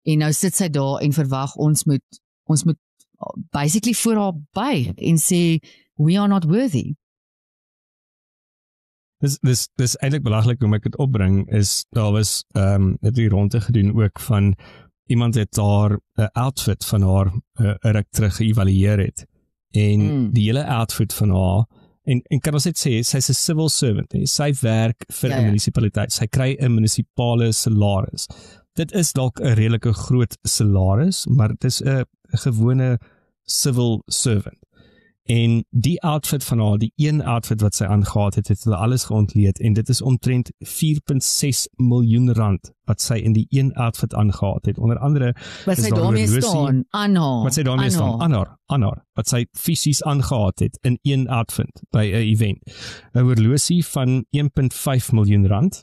En nou sit sy daar en verwag ons moet basically voor haar buig en sê we are not worthy. Dis eintlik belaglik hoe ek dit opbring is daar was het die ronde gedoen ook van iemand het daar 'n outfit van haar 'n ruk terug geëvalueer het en die hele outfit van haar en kan ons net sê sy's 'n civil servant sy werk vir 'n munisipaliteit sy kry 'n munisipale salaris. Dit is dalk 'n redelike groot salaris maar dit is 'n gewone civil servant. En die outfit van haar, die een outfit wat sy aangehad het hulle alles geontleed en dit is omtrent 4.6 miljoen rand wat sy in die een outfit aangehad het. Onder andere wat sy daarmee staan, aan haar. Wat sy daarmee staan, aan haar. Wat sy fisies aangehad het in een outfit by 'n event. 'n horlosie van 1.5 miljoen rand.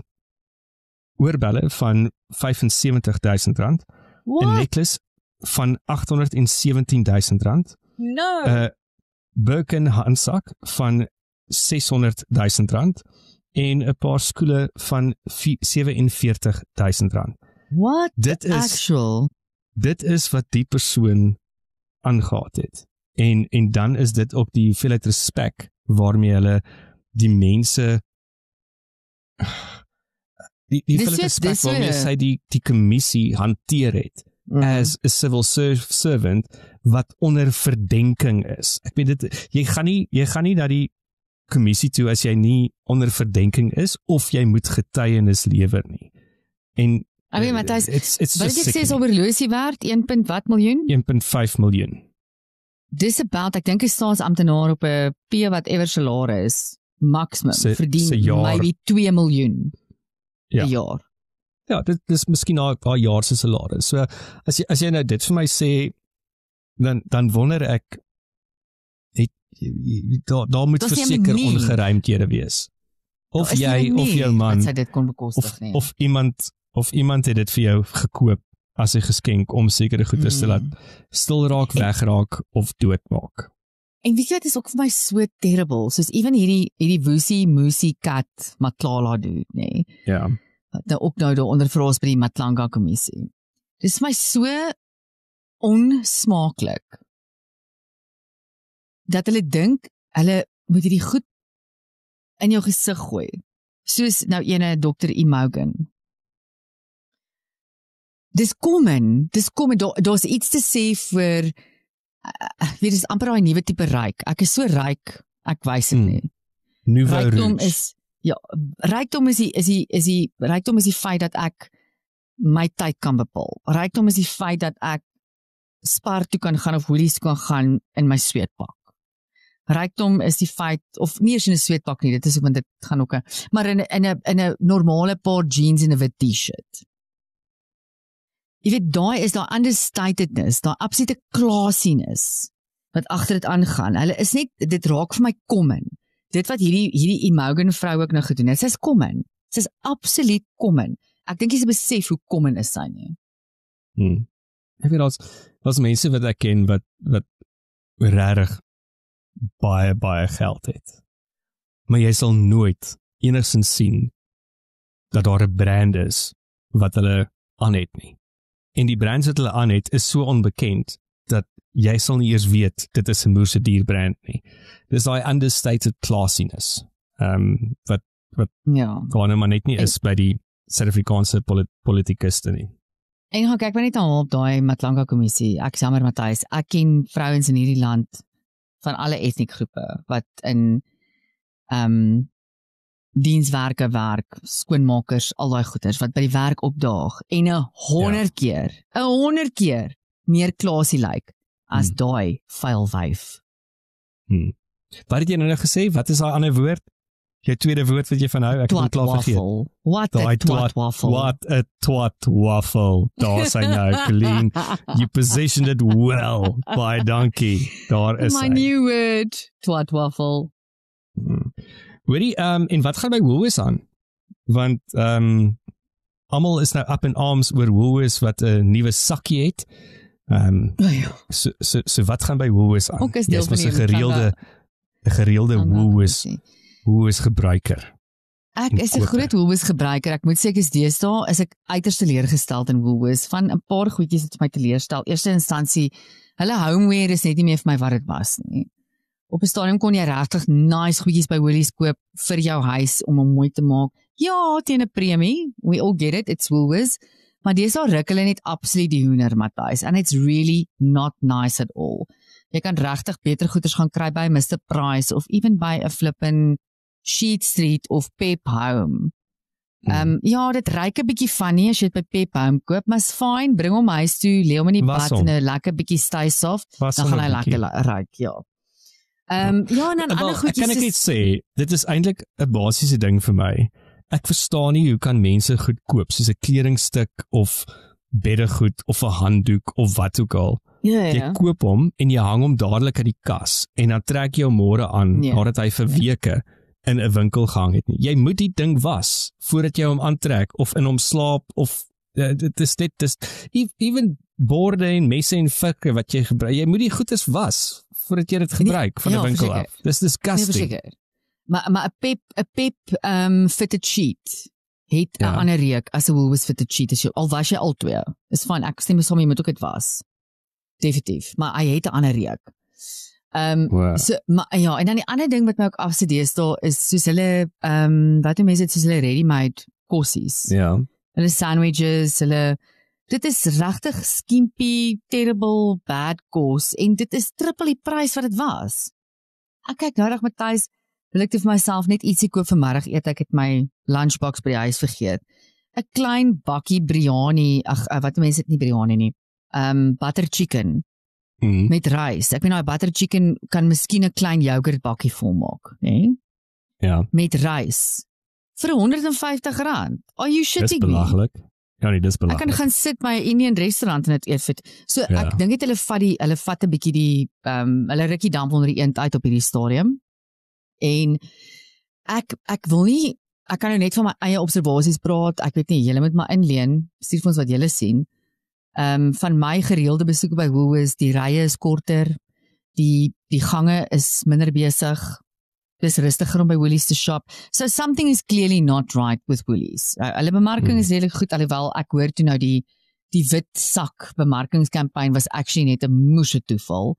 Oorbelle van 75.000 rand. 'n necklace van 817.000 rand. No. Birkin handsak van 600.000 rand en 'n paar skoene van 47.000 rand. What? Dit is wat die persoon aangehad het. En dan is dit op die hoeveelheid respek waarmee hulle die mense die hoeveelheid respek waarmee sy die kommissie hanteer het. As a civil servant wat onder verdenking is. Ek weet dit jy gaan nie na die kommissie toe as jy nie onder verdenking is of jy moet getuienis lewer nie. En Matthys, wat ek sê is horlosie werd 1. wat miljoen? 1.5 miljoen. Dis about ek dink 'n staatsamptenaar op 'n P whatever salaris maximum verdien maybe 2 miljoen per jaar. Ja, dit is miskien haar jaar se salaris. So as jy nou dit vir my sê, dan wonder ek daar moet verseker ongeruimdhede wees. Of jy of jou man sy dit kon bekostig nie. Of iemand het dit vir jou gekoop as 'n geskenk om sekere goederes te laat stil raak, wegraak of doodmaak. En weet jy wat is ook vir my so terrible, soos even hierdie woesie moesie kat Matlala doen, nê. Ja. Nou ook nou daar onder vir ons by die Matlanga kommissie. Dit is my so onsmaaklik dat hulle dink hulle moet hierdie goed in jou gesig gooi. Soos nou ene Dr. Imogen. Dis kom, daar's iets te sê vir weet is amper daai nuwe tipe ryk. Ek is so ryk, ek wys dit nie. Rykdom is rykdom is die feit dat ek my tyd kan bepaal. Rykdom is die feit dat ek Spar toe kan gaan of Woolies kan gaan in my sweetpak. Rykdom is die feit of nie eens in 'n sweetpak nie, dit is want dit gaan ook maar in 'n normale paar jeans en 'n wit T-shirt. Jy weet, daai is daar understatedness, daar absolute classiness wat agter dit aangaan. Hulle is net, dit raak vir my common. Dit wat hierdie Imogen vrou ook nou gedoen het, sy's common. Sy's absoluut common. Ek dink jy se besef hoe common is sy nie. Ek weet daar's mense wat ek ken wat regtig baie geld het. Maar jy sal nooit enigsins sien dat daar 'n brand is wat hulle aan het nie. En die brands wat hulle aan het is so onbekend dat jy sal nie eers weet dit is 'n moerse dier brand nie. Dis daai understated classiness. Wat gewoon maar net nie is by die Suid-Afrikaanse politikuste nie. En gaan kyk maar net aan op daai Matlanga kommissie. Ek jammer Matthys, ek ken vrouens in hierdie land van alle etniek groepe wat in dienswerke werk, skoonmakers, al daai goeders wat by die werk opdaag en 100 keer meer klasie lyk as daai vuil wyf. Wat het jy nou gesê? Wat is daai ander woord? Jou tweede woord wat jy van hou, ek het klaar vergeet. What a twat waffle. What a twat waffle. Daar is hy nou, Colleen. You positioned it well. Baie dankie. Daar is my new word, twat waffle. Hoorie, en wat gaan by Woolworths aan? Want almal is nou up in arms oor Woolworths wat 'n nuwe sakkie het. So wat gaan by Woolworths aan? Ook is deel van die 'n gereelde Woolworths gebruiker? Ek is 'n groot Woolworths gebruiker. Ek moet sê ek is deesdae is ek uiters teleurgesteld in Woolworths van 'n paar goedjies wat my teleurstel. Eerste instansie, hulle homeware is net nie meer vir my wat dit was nie. Op 'n stadium kon jy regtig nice goedjies by Woolies koop vir jou huis om hom mooi te maak. Ja, teen 'n premie. We all get it. It's Woolworths. Maar deesdae ruk hulle net absoluut die hoender, Matthys, and it's really not nice at all. Jy kan regtig beter goeders gaan kry by Mr Price of even by 'n flippin Sheet Street of Pep Home. Ja, dit ruik 'n bietjie funny as jy dit by Pep Home koop, maar is fyn, bring hom huis toe, lê hom in die bad en 'n lekker bietjie stay soft, dan gaan hy lekker ruik, ja. Ja, en dan ander goedjies. Kan ek net sê, dit is eintlik 'n basiese ding vir my. Ek verstaan nie hoe kan mense goed koop soos 'n kledingstuk of beddegoed of 'n handdoek of wat ook al. Ja. Jy koop hom en jy hang hom dadelik uit die kas en dan trek jy hom môre aan nadat hy vir weke in 'n winkel gehang het nie. Jy moet die ding was voordat jy hom aantrek of in hom slaap of dit is even borde en messe en vikke wat jy gebruik. Jy moet die goedes was voordat jy dit gebruik van 'n winkel af. Dis disgusting. Nee, maar 'n Pep fitted sheet het 'n ander reuk as 'n Woolworths fitted sheet. Al was jy al twee. Is fyn. Ek stem saam, jy moet ook dit was. Definitief, maar hy het 'n ander reuk. So, maar ja, en dan die ander ding wat my ook afsit deesdae is soos hulle wat doen mense dit soos hulle ready-made kossies. Ja. Hulle sandwiches, dit is regtig skimpy, terrible, bad kos en dit is triple die prys wat dit was. Ek kyk nou reg Matthys, wil ek vir myself net ietsie koop vir middagete, ek het my lunchbox by die huis vergeet. 'n Klein bakkie biryani, wat mense dit nie biryani nie. Butter chicken met rys. Ek weet nou, butter chicken kan miskien 'n klein yoghurt bakkie volmaak, né? Ja. Met rys. Vir R150. Are you shitting me? Dis belaglik. Ja nee, dis belaglik. Ek kan gaan sit by 'n Indian restaurant en dit eet. So ek dink hulle vat 'n bietjie die hulle ruk die damp onder die eend uit op hierdie stadium. En ek wil nie, ek kan nou net van my eie observasies praat. Ek weet nie, julle moet maar inleen, stuur vir ons wat julle sien. Van my gereelde besoeke by Woolworths, die rye is korter, die gange is minder besig, dis rustiger om by Woolies te shop. So something is clearly not right with Woolies. Hulle bemarking is redelijk goed, alhoewel ek hoor toe nou die wit sak bemarkingskampanje was actually net 'n moeëse toeval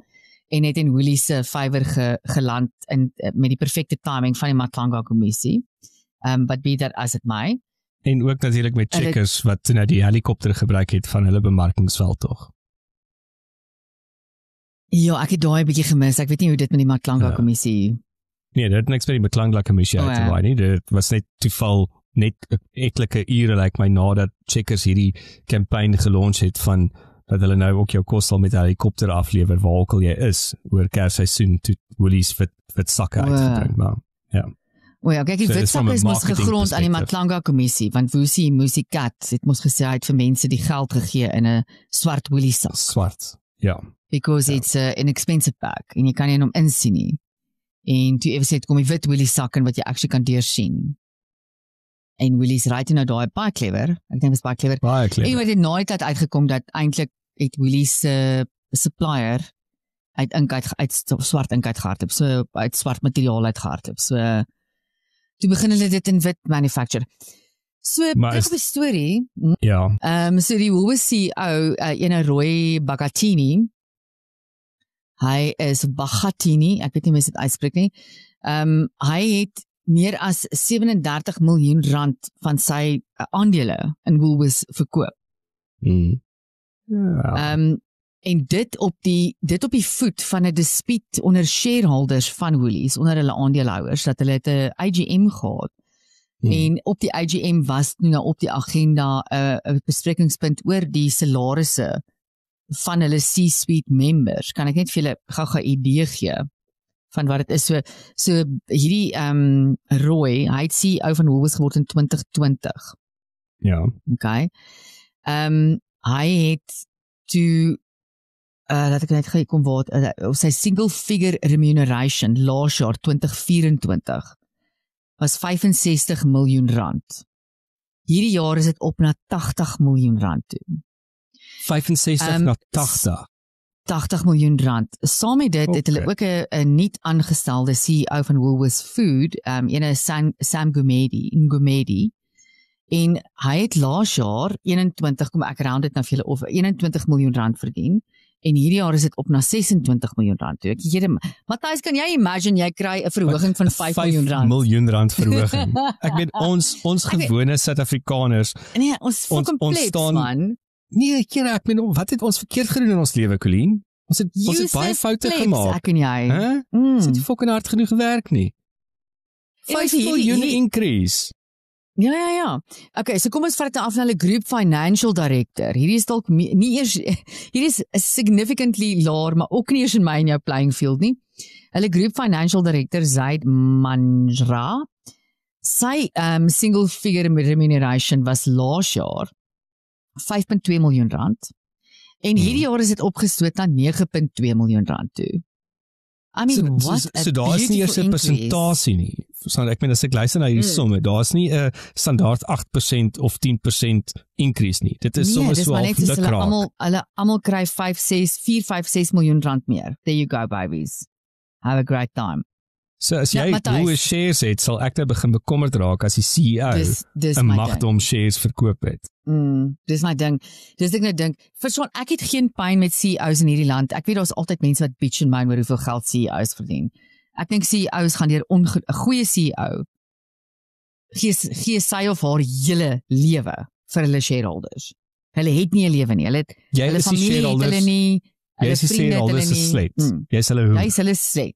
en het in Woolies se vywer geland met die perfekte timing van die Matlanga kommissie. But be that as it may. En ook natuurlik met Checkers wat nou die helikopter gebruik het van hulle bemarkingsveld tog. Ja, ek het daai 'n bietjie gemis. Ek weet nie hoe dit met die Matlanga kommissie. Nee, dit het niks met die Matlanga kommissie uit te waai nie. Dit was net toeval, net etlike ure lyk my nadat Checkers hierdie kampanje gelons het van dat hulle nou ook jou kos sal met 'n helikopter aflewer waar ook al jy is oor Kersseisoen toe Woolies wit sakke uitgebring, maar ja. Ja, kyk, die witsak is mos gegrond aan die Matlanga kommissie, want Woesie Kat het mos gesê hy het vir mense die geld gegee in 'n swart Woolies sak. Swart, ja. Because it's an expensive bag, en jy kan nie hom insien nie. En toe ewe sê, kom die wit Woolies sak in wat jy actually kan deursien. En Woolies ry toe nou daai baie clever, ek dink dit was baie clever. En wat het nooit uitgekom dat eintlik het Woolies supplier uit swart ink uitgehardloop, so uit swart materiaal uitgehardloop, so toe begin hulle dit in wit manufacture. So, terug op die storie. Ja. So die Woolworths CEO, ene Roy Bagatini, hy is Bagatini, ek weet nie hoe mens dit uitspreek nie, hy het meer as 37 miljoen rand van sy aandele in Woolworths verkoop. Ja. En dit op die voet van 'n dispuut onder shareholders van Woolies, onder hulle aandeelhouers, dat hulle het 'n AGM gehad. En op die AGM was nou op die agenda 'n besprekingspunt oor die salarisse van hulle C-suite members. Kan ek net vir julle gou-gou 'n idee gee van wat dit is? So hierdie Roy, hy het CEO van Woolworths geword in 2020. Ja. Okay. Hy het toe laat ek net gou kom wat op sy single figure remuneration laas jaar 2024 was 65 miljoen rand. Hierdie jaar is dit op na 80 miljoen rand toe. 65 na 80. 80 miljoen rand. Saam met dit het hulle ook 'n nuut aangestelde CEO van Woolworths Food, ene Sam Gumedi. En hy het laas jaar 21, kom ek round dit nou vir julle of 21 miljoen rand verdien. En hierdie jaar is dit op na 26 miljoen rand toe. Matthys, kan jy imagine jy kry 'n verhoging van 5 miljoen rand? 5 miljoen rand verhoging. Ek weet ons gewone Suid-Afrikaners. Nee, ons fucking plebs man. Nee, ek meen wat het ons verkeerd gedoen in ons lewe, Colleen? Ons het baie foute gemaak. Ek en jy. Ons het fucking hard genoeg gewerk nie. 5 miljoen increase. Ja. Okay, so kom ons vat dit af na hulle Group Financial Director. Hierdie is dalk nie eers hierdie is significantly laer, maar ook nie eers in my en jou playing field nie. Hulle Group Financial Director Zaid Manjra, sy single figure remuneration was laas jaar 5.2 miljoen rand. En hierdie jaar is dit opgestoot na 9.2 miljoen rand toe. I mean, so daar is nie eers 'n persentasie nie. Ek meen as ek luister na hierdie somme, daar is nie 'n standaard 8% of 10% increase nie. Dit is soms so half lukraak. Hulle almal kry 4-5-6 miljoen rand meer. There you go, babies. Have a great time. So as jy hoe shares het, sal ek nou begin bekommerd raak as die CEO 'n magdom shares verkoop het. Dis my ding. Dis ek nou dink, verstaan, ek het geen pyn met CEOs in hierdie land. Ek weet daar's altyd mense wat bitch en moan oor hoeveel geld CEOs verdien. Ek dink CEOs gaan deur 'n goeie CEO gee sy of haar hele lewe vir hulle shareholders. Hulle het nie 'n lewe nie. Hulle familie het hulle nie. Hulle vriende het hulle nie. Jy's hulle slet.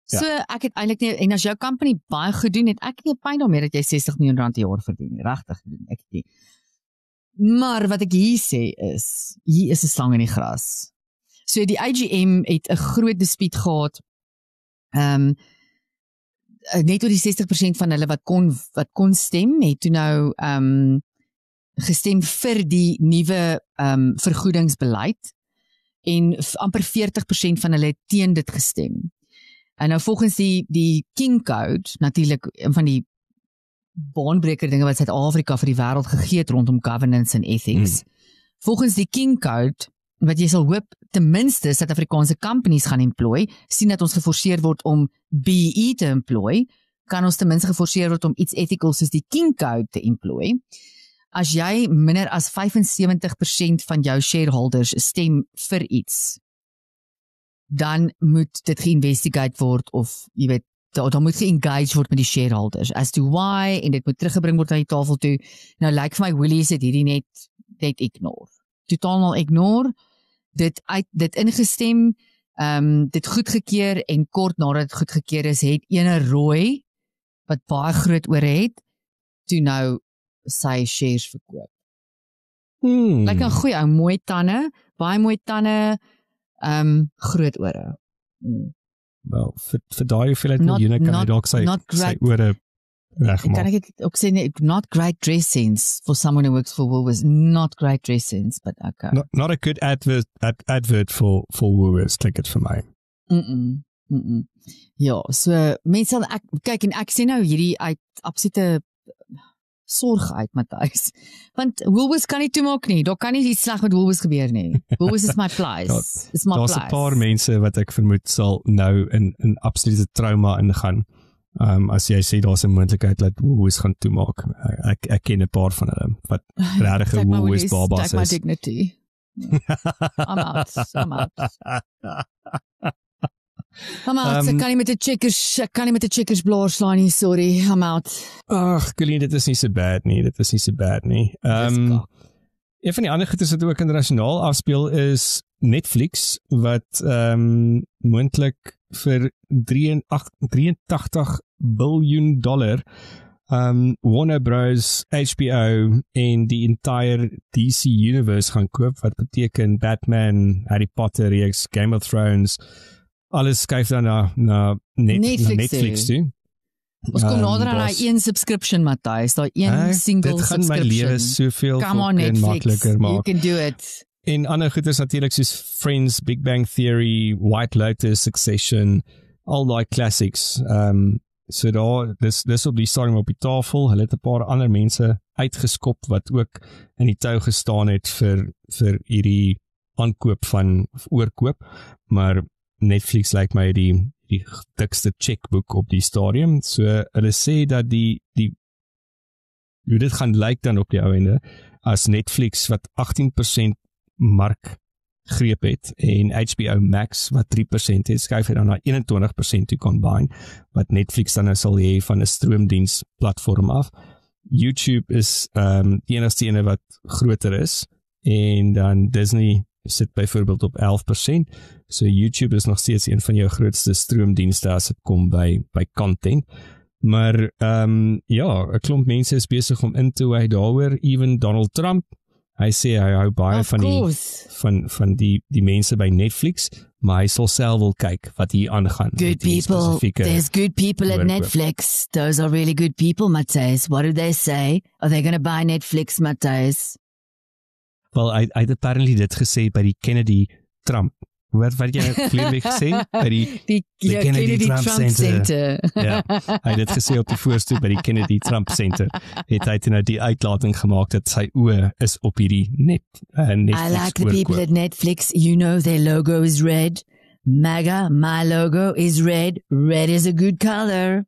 So ek het eintlik nie, en as jou company baie goed doen, het ek nie pyn daarmee dat jy 60 miljoen rand per jaar verdien. Regtig doen ek nie. Maar wat ek hier sê is, hier is 'n slang in die gras. So die AGM het 'n groot dispuut gehad. Net oor die 60% van hulle wat kon stem, het toe nou gestem vir die nuwe vergoedingsbeleid en amper 40% van hulle het teen dit gestem. En nou volgens die King Code, natuurlik een van die baanbreker dinge wat Suid-Afrika vir die wêreld gegee het rondom governance en ethics. Volgens die King Code, wat jy sal hoop ten minste Suid-Afrikaanse companies gaan employ, sien dat ons geforseer word om BE te employ, kan ons ten minste geforseer word om iets ethical soos die King Code te employ. As jy minder as 75% van jou shareholders stem vir iets, dan moet dit geïnvestigate word of jy weet, dan moet geengage word met die shareholders as to why, en dit moet teruggebring word aan die tafel toe. Nou lyk vir my Woolies het hierdie net ignore. Totaal ignore, dit ingestem, dit goedgekeur en kort nadat dit goedgekeur is, het ene Roy wat baie groot oor het, toe nou sy shares verkoop. Lyk 'n goeie ou, mooi tande, baie mooi tande, groot ore. Wel, vir daai hoeveelheid miljoene kan jy dalk sy ore regmaak. Kan ek dit ook sê, not great dress sense for someone who works for Woolworths, not great dress sense, but okay. Not a good advert for Woolworths, klink dit vir my. Ja, so mense, kyk en ek sê nou hierdie uit absolute sorg uit, Matthys. Want Woolworths kan nie toemaak nie. Daar kan nie iets sleg met Woolworths gebeur nie. Woolworths is my place. It's my place. Daar's 'n paar mense wat ek vermoed sal nou in absolute trauma ingaan. As jy sê daar's 'n moontlikheid dat Woolworths gaan toemaak. Ek ken 'n paar van hulle wat regtig Woolworths babas is. Take my dignity. I'm out. I'm out, ek kan nie met die checkers blaar slaan nie, sorry, I'm out. Ag, Colleen, dit is nie so bad nie. Een van die ander goedes wat ook internasionaal afspeel is Netflix, wat moontlik vir $83 biljoen Warner Bros, HBO en die entire DC universe gaan koop, wat beteken Batman, Harry Potter reeks, Game of Thrones, alles skuif dan na Netflix toe. Ons kom nader aan daai een subscription, Matthys, daai een single subscription. Dit gaan my lewe soveel makliker maak. You can do it. En ander goed is natuurlik soos Friends, Big Bang Theory, White Lotus, Succession, al daai classics. So daar, dis op die stadium op die tafel. Hulle het 'n paar ander mense uitgeskop wat ook in die tou gestaan het vir hierdie aankoop van oorkoop, maar Netflix lyk my die dikste checkbook op die stadium. So hulle sê dat hoe dit gaan lyk dan op die ou ende as Netflix wat 18% markgreep het en HBO Max wat 3% het, skuif hy dan na 21% toe combine, wat Netflix dan nou sal hê van 'n stroomdiens platform af. YouTube is die enigste ene wat groter is en dan Disney sit byvoorbeeld op 11%. So YouTube is nog steeds een van jou grootste stroomdienste as dit kom by content. Maar ja, 'n klomp mense is besig om in te wy daaroor, even Donald Trump. Hy sê hy hou baie van die mense by Netflix, maar hy sal self wil kyk wat hier aangaan. Good people, there's good people at Netflix. Those are really good people, Matthijs. What do they say? Are they going to buy Netflix, Matthijs? Wel, hy het apparently dit gesê by die Kennedy Trump. Wat jy verlede week gesê? By die Kennedy Trump Center. Ja, hy het dit gesê op die voorstoep by die Kennedy Trump Center. Het hy nou die uitlating gemaak dat sy oë is op hierdie Netflix. I like the people at Netflix. You know their logo is red. MAGA, my logo is red. Red is a good color.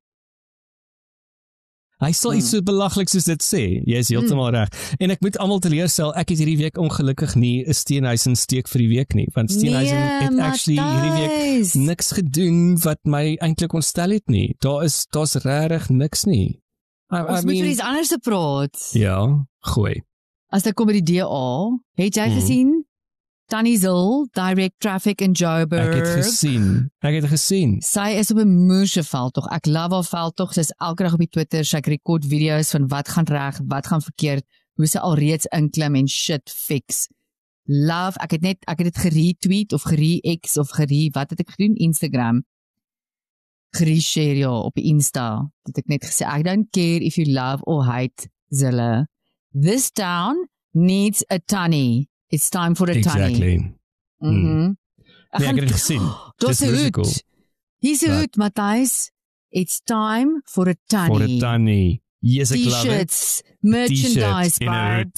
Hy sal iets so belaglik soos dit sê. Jy is heeltemal reg. En ek moet almal teleurstel, ek het hierdie week ongelukkig nie 'n Steenhuisen steek vir die week nie, want Steenhuisen het actually hierdie week niks gedoen wat my eintlik ontstel het nie. Daar's regtig niks nie. Ons moet vir iets anders praat. Ja, gooi. As dit kom by die DA, het jy gesien Tannie Zil, Direct Traffic in Joburg? Ek het gesien. Sy is op 'n moerse veldtog. Ek love haar veldtog. Sy is elke dag op die Twitter, sy rekord video's van wat gaan reg, wat gaan verkeerd, hoe sy alreeds inklim en shit fix. Love, ek het dit geretweet of gere-X of wat het ek gedoen? Instagram. Gere-share ja, op die Insta. Dat ek net gesê, I don't care if you love or hate Zille. This town needs a Tannie. It's time for a Tannie. Exactly. Ek het gesien. Dis 'n hoed. Hier's 'n hoed, Matthijs. It's time for a Tannie. For a Tannie. Yes, ek love it. T-shirts, merchandise, time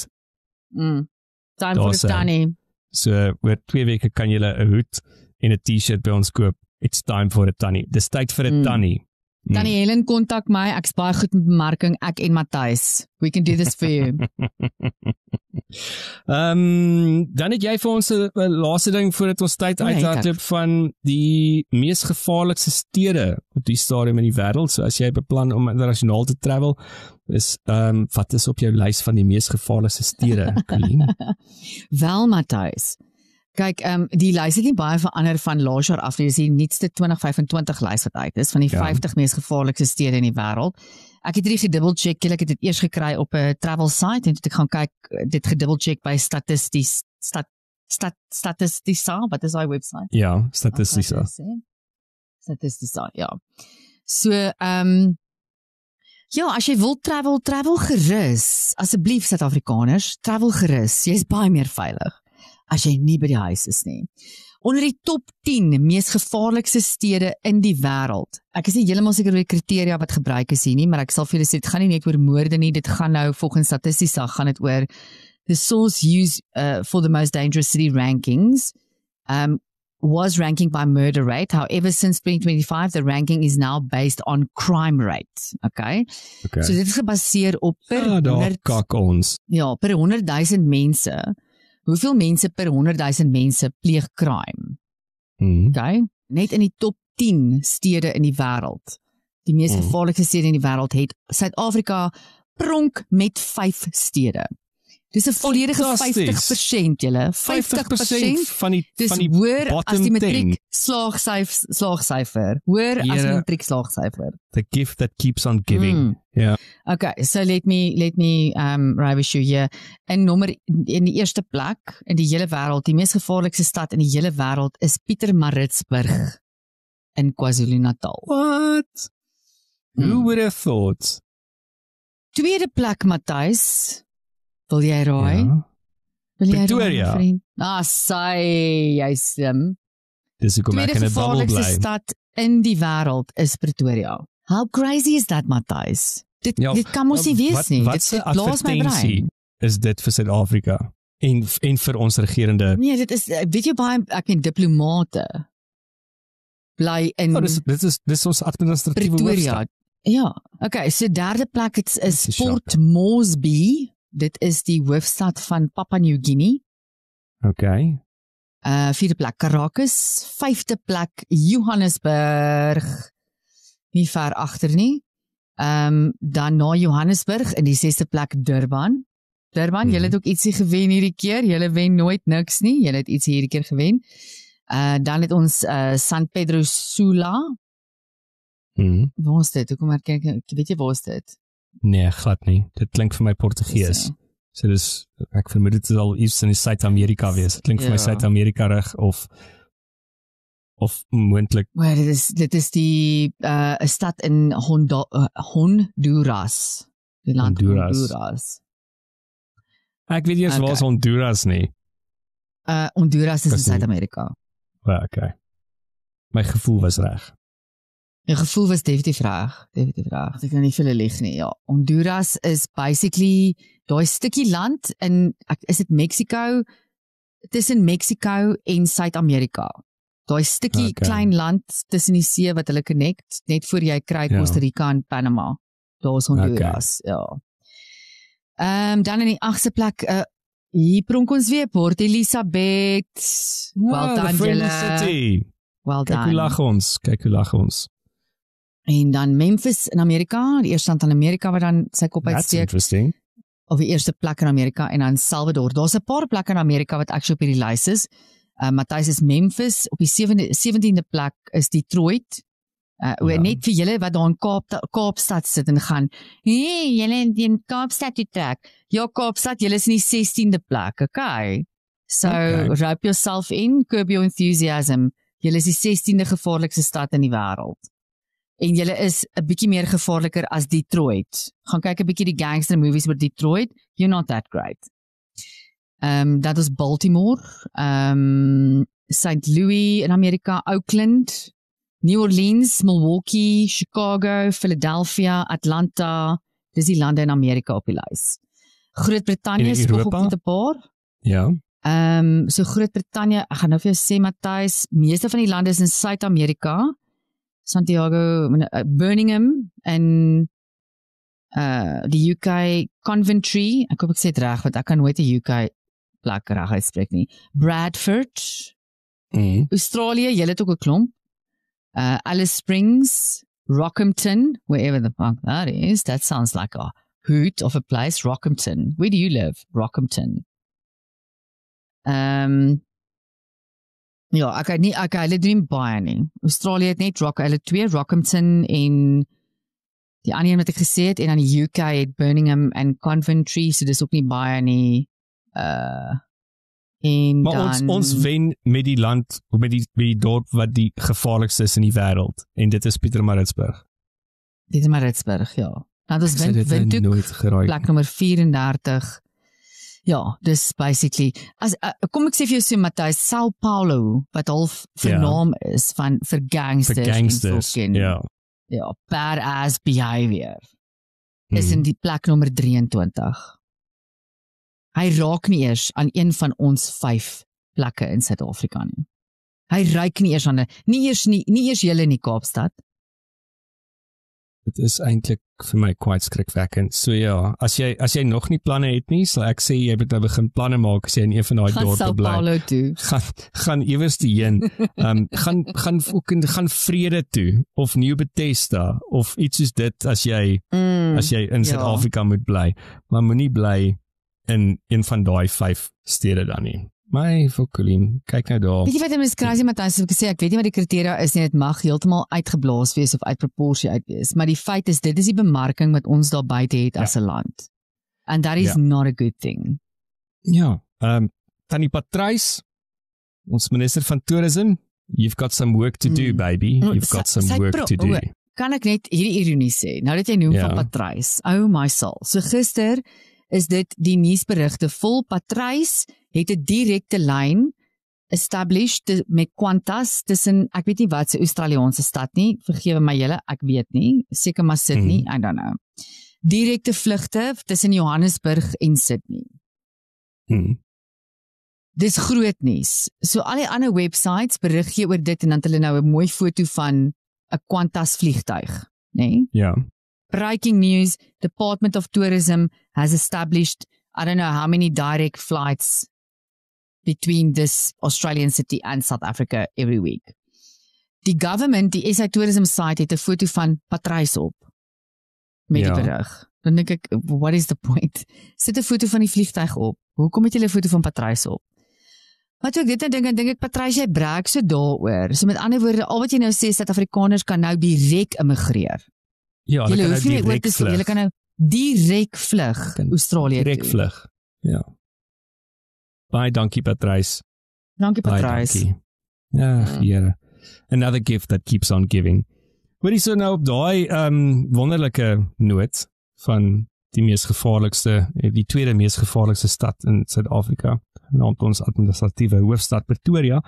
for a Tannie. So, oor 2 weke kan julle 'n hoed en 'n T-shirt by ons koop. It's time for a Tannie. Dis tyd vir 'n Tannie. Tannie Helen kontak my, ek's baie goed met bemarking, ek en Matthijs. We can do this for you. Dan het jy vir ons 'n laaste ding voordat ons tyd uithardloop van die mees gevaarlikste stede op die stadium in die wêreld. So as jy beplan om internasionaal te travel, wat is op jou lys van die mees gevaarlikste stede, Colleen? Wel, Matthijs. Kyk, die lys het nie baie verander van laas jaar af nie. Dis die nuutste 2025 lys wat uit is van die 50 mees gevaarlikste stede in die wêreld. Ek het hierdie gedubbelcheck, ek het dit eers gekry op 'n travel site en toe ek gaan kyk, dit gedubbelcheck by Statista, wat is daai website? Ja, Statista. Statista, ja. So, ja, as jy wil travel gerus. Asseblief Suid-Afrikaners, travel gerus. Jy's baie meer veilig as jy nie by die huis is nie. Onder die top 10 mees gevaarlikste stede in die wêreld. Ek is nie heeltemal seker oor die kriteria wat gebruik is hier nie, maar ek sal vir julle sê, dit gaan nie net oor moorde nie, dit gaan nou volgens Statista gaan dit oor the source used for the most dangerous city rankings was ranking by murder rate. However, since 2025, the ranking is now based on crime rate. Okay. So dit is gebaseer op per 100,000 mense. Hoeveel mense per 100,000 mense pleeg crime? Okay? Net in die top 10 stede in die wêreld. Die mees gevaarlikste stede in die wêreld het Suid-Afrika pronk met 5 stede. Dis 'n volledige 50%, julle. 50% van die hoor as die matriek slaagsyfer. Hoor as die matriek slaagsyfer. The gift that keeps on giving. Yeah. Okay, so let me ravish you here. In die eerste plek in die hele wêreld, die mees gevaarlikste stad in die hele wêreld is Pietermaritzburg in KwaZulu-Natal. What? Who would have thought? Tweede plek, Matthijs. Wil jy raai? Ja. Pretoria. Jy slim. Dis hoekom ek in 'n bubble bly. Tweede gevaarlikste stad in die wêreld is Pretoria. How crazy is that, Matthijs? Dit kan mos nie wees nie. Wat se advertensie is dit vir Suid-Afrika? En vir ons regerende. Nee, dit is weet jy baie ek en diplomate bly in dis ons administratiewe Pretoria. hoofstad. Ja, okay, so derde plek is Port Moresby. Dit is die hoofstad van Papua New Guinea. Okay. Vierde plek Caracas, vyfde plek Johannesburg. Nie ver agter nie. Dan na Johannesburg in die 6de plek Durban. Julle het ook ietsie gewen hierdie keer. Julle wen nooit niks nie. Julle het ietsie hierdie keer gewen. Dan het ons San Pedro Sula. Waar is dit? Hoekom kyk weet jy waar is dit? Nee, glad nie. Dit klink vir my Portugees. So dis ek vermoed dit sal iets in Suid-Amerika wees. Dit klink vir my Suid-Amerika reg of moontlik. Maar dit is die 'n stad in Honduras. Die land Honduras. Ek weet nie waar is Honduras nie. Honduras is in Suid-Amerika. Okay. My gevoel was reg. Jou gevoel was definitief reg. Ek kan nie vir hulle lieg nie. Ja, Honduras is basically daai stukkie land in is dit Mexico, tussen Mexico en Suid-Amerika. Daai stukkie klein land tussen die see wat hulle connect, net voor jy kry Costa Rica en Panama. Daar is Honduras, dan in die 8ste plek, hier pronk ons weer, Port Elizabeth. Well done, julle. Well done. Kyk hoe lag ons. En dan Memphis in Amerika, die eerste land in Amerika wat dan sy kop uitsteek. That's interesting. Of die eerste plek in Amerika, en dan Salvador. Daar's 'n paar plekke in Amerika wat actually op hierdie lys is. Matthys is Memphis, op die 17de plek is Detroit. Net vir julle wat daar in Kaapstad sit en gaan, julle in Kaapstad toe trek. Ja, Kaapstad, julle is in die 16de plek, okay. So, rope yourself in, curb your enthusiasm. Julle is die 16de gevaarlikste stad in die wêreld. En julle is 'n bietjie meer gevaarliker as Detroit. Gaan kyk 'n bietjie die gangster movies oor Detroit, you're not that great. Dat is Baltimore, St. Louis in Amerika, Oakland, New Orleans, Milwaukee, Chicago, Philadelphia, Atlanta, dis die lande in Amerika op die lys. Groot-Brittanje spog ook met 'n paar. Ja. So Groot-Brittanje, ek gaan nou vir jou sê Matthys, meeste van die lande is in Suid-Amerika, Santiago, Birmingham en die UK, Coventry, ek hoop ek sê dit reg, want ek kan nooit die UK plek reg uitspreek nie. Bradford, Australië, julle het ook 'n klomp. Alice Springs, Rockhampton, wherever the fuck that is. That sounds like a hoot of a place, Rockhampton. Where do you live? Rockhampton. Ja, hulle doen baie nie. Australië het net hulle 2, Rockhampton en die ander een wat ek gesê het, en dan die UK het Birmingham en Coventry, so dis ook nie baie nie. En maar dan, ons wen met die land, met die dorp wat die gevaarlikste is in die wêreld, en dit is Pietermaritzburg. Pietermaritzburg, ja. Nou dis Windhoek, plek nommer 34. Ja, dis basically, kom ek sê vir jou so, Matthys, Sao Paulo, wat half vernaam is vir gangsters en badass behavior, is in die plek nommer 23. Hy raak nie eers aan een van ons 5 plekke in Suid-Afrika nie. Hy ruik nie eers aan, nie eers julle in die Kaapstad. Dit is eintlik vir my quite skrikwekkend. So ja, as jy nog nie planne het nie, sal ek sê jy moet nou begin planne maak as jy in een van daai dorpe bly. Gaan Sao Paulo toe. Gaan iewers heen. gaan Vrede toe of New Bethesda of iets soos dit as jy in Suid-Afrika moet bly. Maar moenie bly in een van daai 5 stede dan nie. My fokulim, kyk nou daar. Weet jy wat is crazy, Matthys, ek sê, ek weet nie wat die kriteria is nie, dit mag heeltemal uitgeblaas wees of uit proporsie uit wees, maar die feit is, dit is die bemarking wat ons daar buite het as 'n land. And that is not a good thing. Ja, Tannie Patrys, ons minister van toerism, you've got some work to do, baby. You've got some work to do. Kan ek net hierdie ironie sê, nou dat jy noem van Patrys, oh my soul, so gister is dit die nuusberigte vol. Patrys het 'n direkte lyn established met Qantas tussen, ek weet nie wat se Australiese stad nie, vergewe my julle, ek weet nie, seker maar Sydney, I don't know. Direkte vlugte tussen Johannesburg en Sydney. dis groot nuus. So al die ander websites berig gee oor dit en dan het hulle nou 'n mooi foto van 'n Qantas vliegtuig, né? Ja. Breaking news, Department of Tourism has established, I don't know how many direct flights between this Australian city and South Africa every week. Die government, die SA Tourism site het 'n foto van Patrys op met die berig. Dan dink ek, what is the point? Sit 'n foto van die vliegtuig op. Hoekom het jy 'n foto van Patrys op? Maar toe ek dit dink ek Patrys jy breek so daaroor. So met ander woorde, al wat jy nou sê, Suid-Afrikaners kan nou direk immigreer. Ja, hulle kan nou direk vlug. Hulle kan nou direk vlug Australië toe. Direk vlug. Ja. Baie dankie Patrys. Dankie Patrys. Ja, Here. Another gift that keeps on giving. Hoorie so nou op daai wonderlike noot van die tweede mees gevaarlikste stad in Suid-Afrika, naamd ons administratiewe hoofstad Pretoria,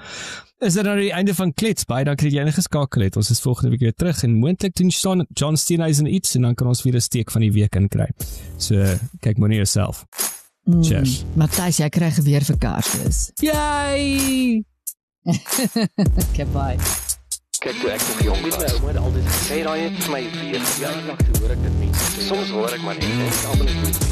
is dit nou die einde van Klets. Baie dankie dat jy ingeskakel het. Ons is volgende week weer terug en moontlik doen John Steenhuisen iets en dan kan ons weer 'n steek van die week inkry. So, kyk maar na jouself. Cheers. Matthys, jy kry weer vir Kersfees. Yay! Okay, bye. Kijk, toe ek nog jong was, my ouma het altyd gesê, raai het vir my weer, ja, ek hoor ek dit mense. Soms hoor ek maar net, almal is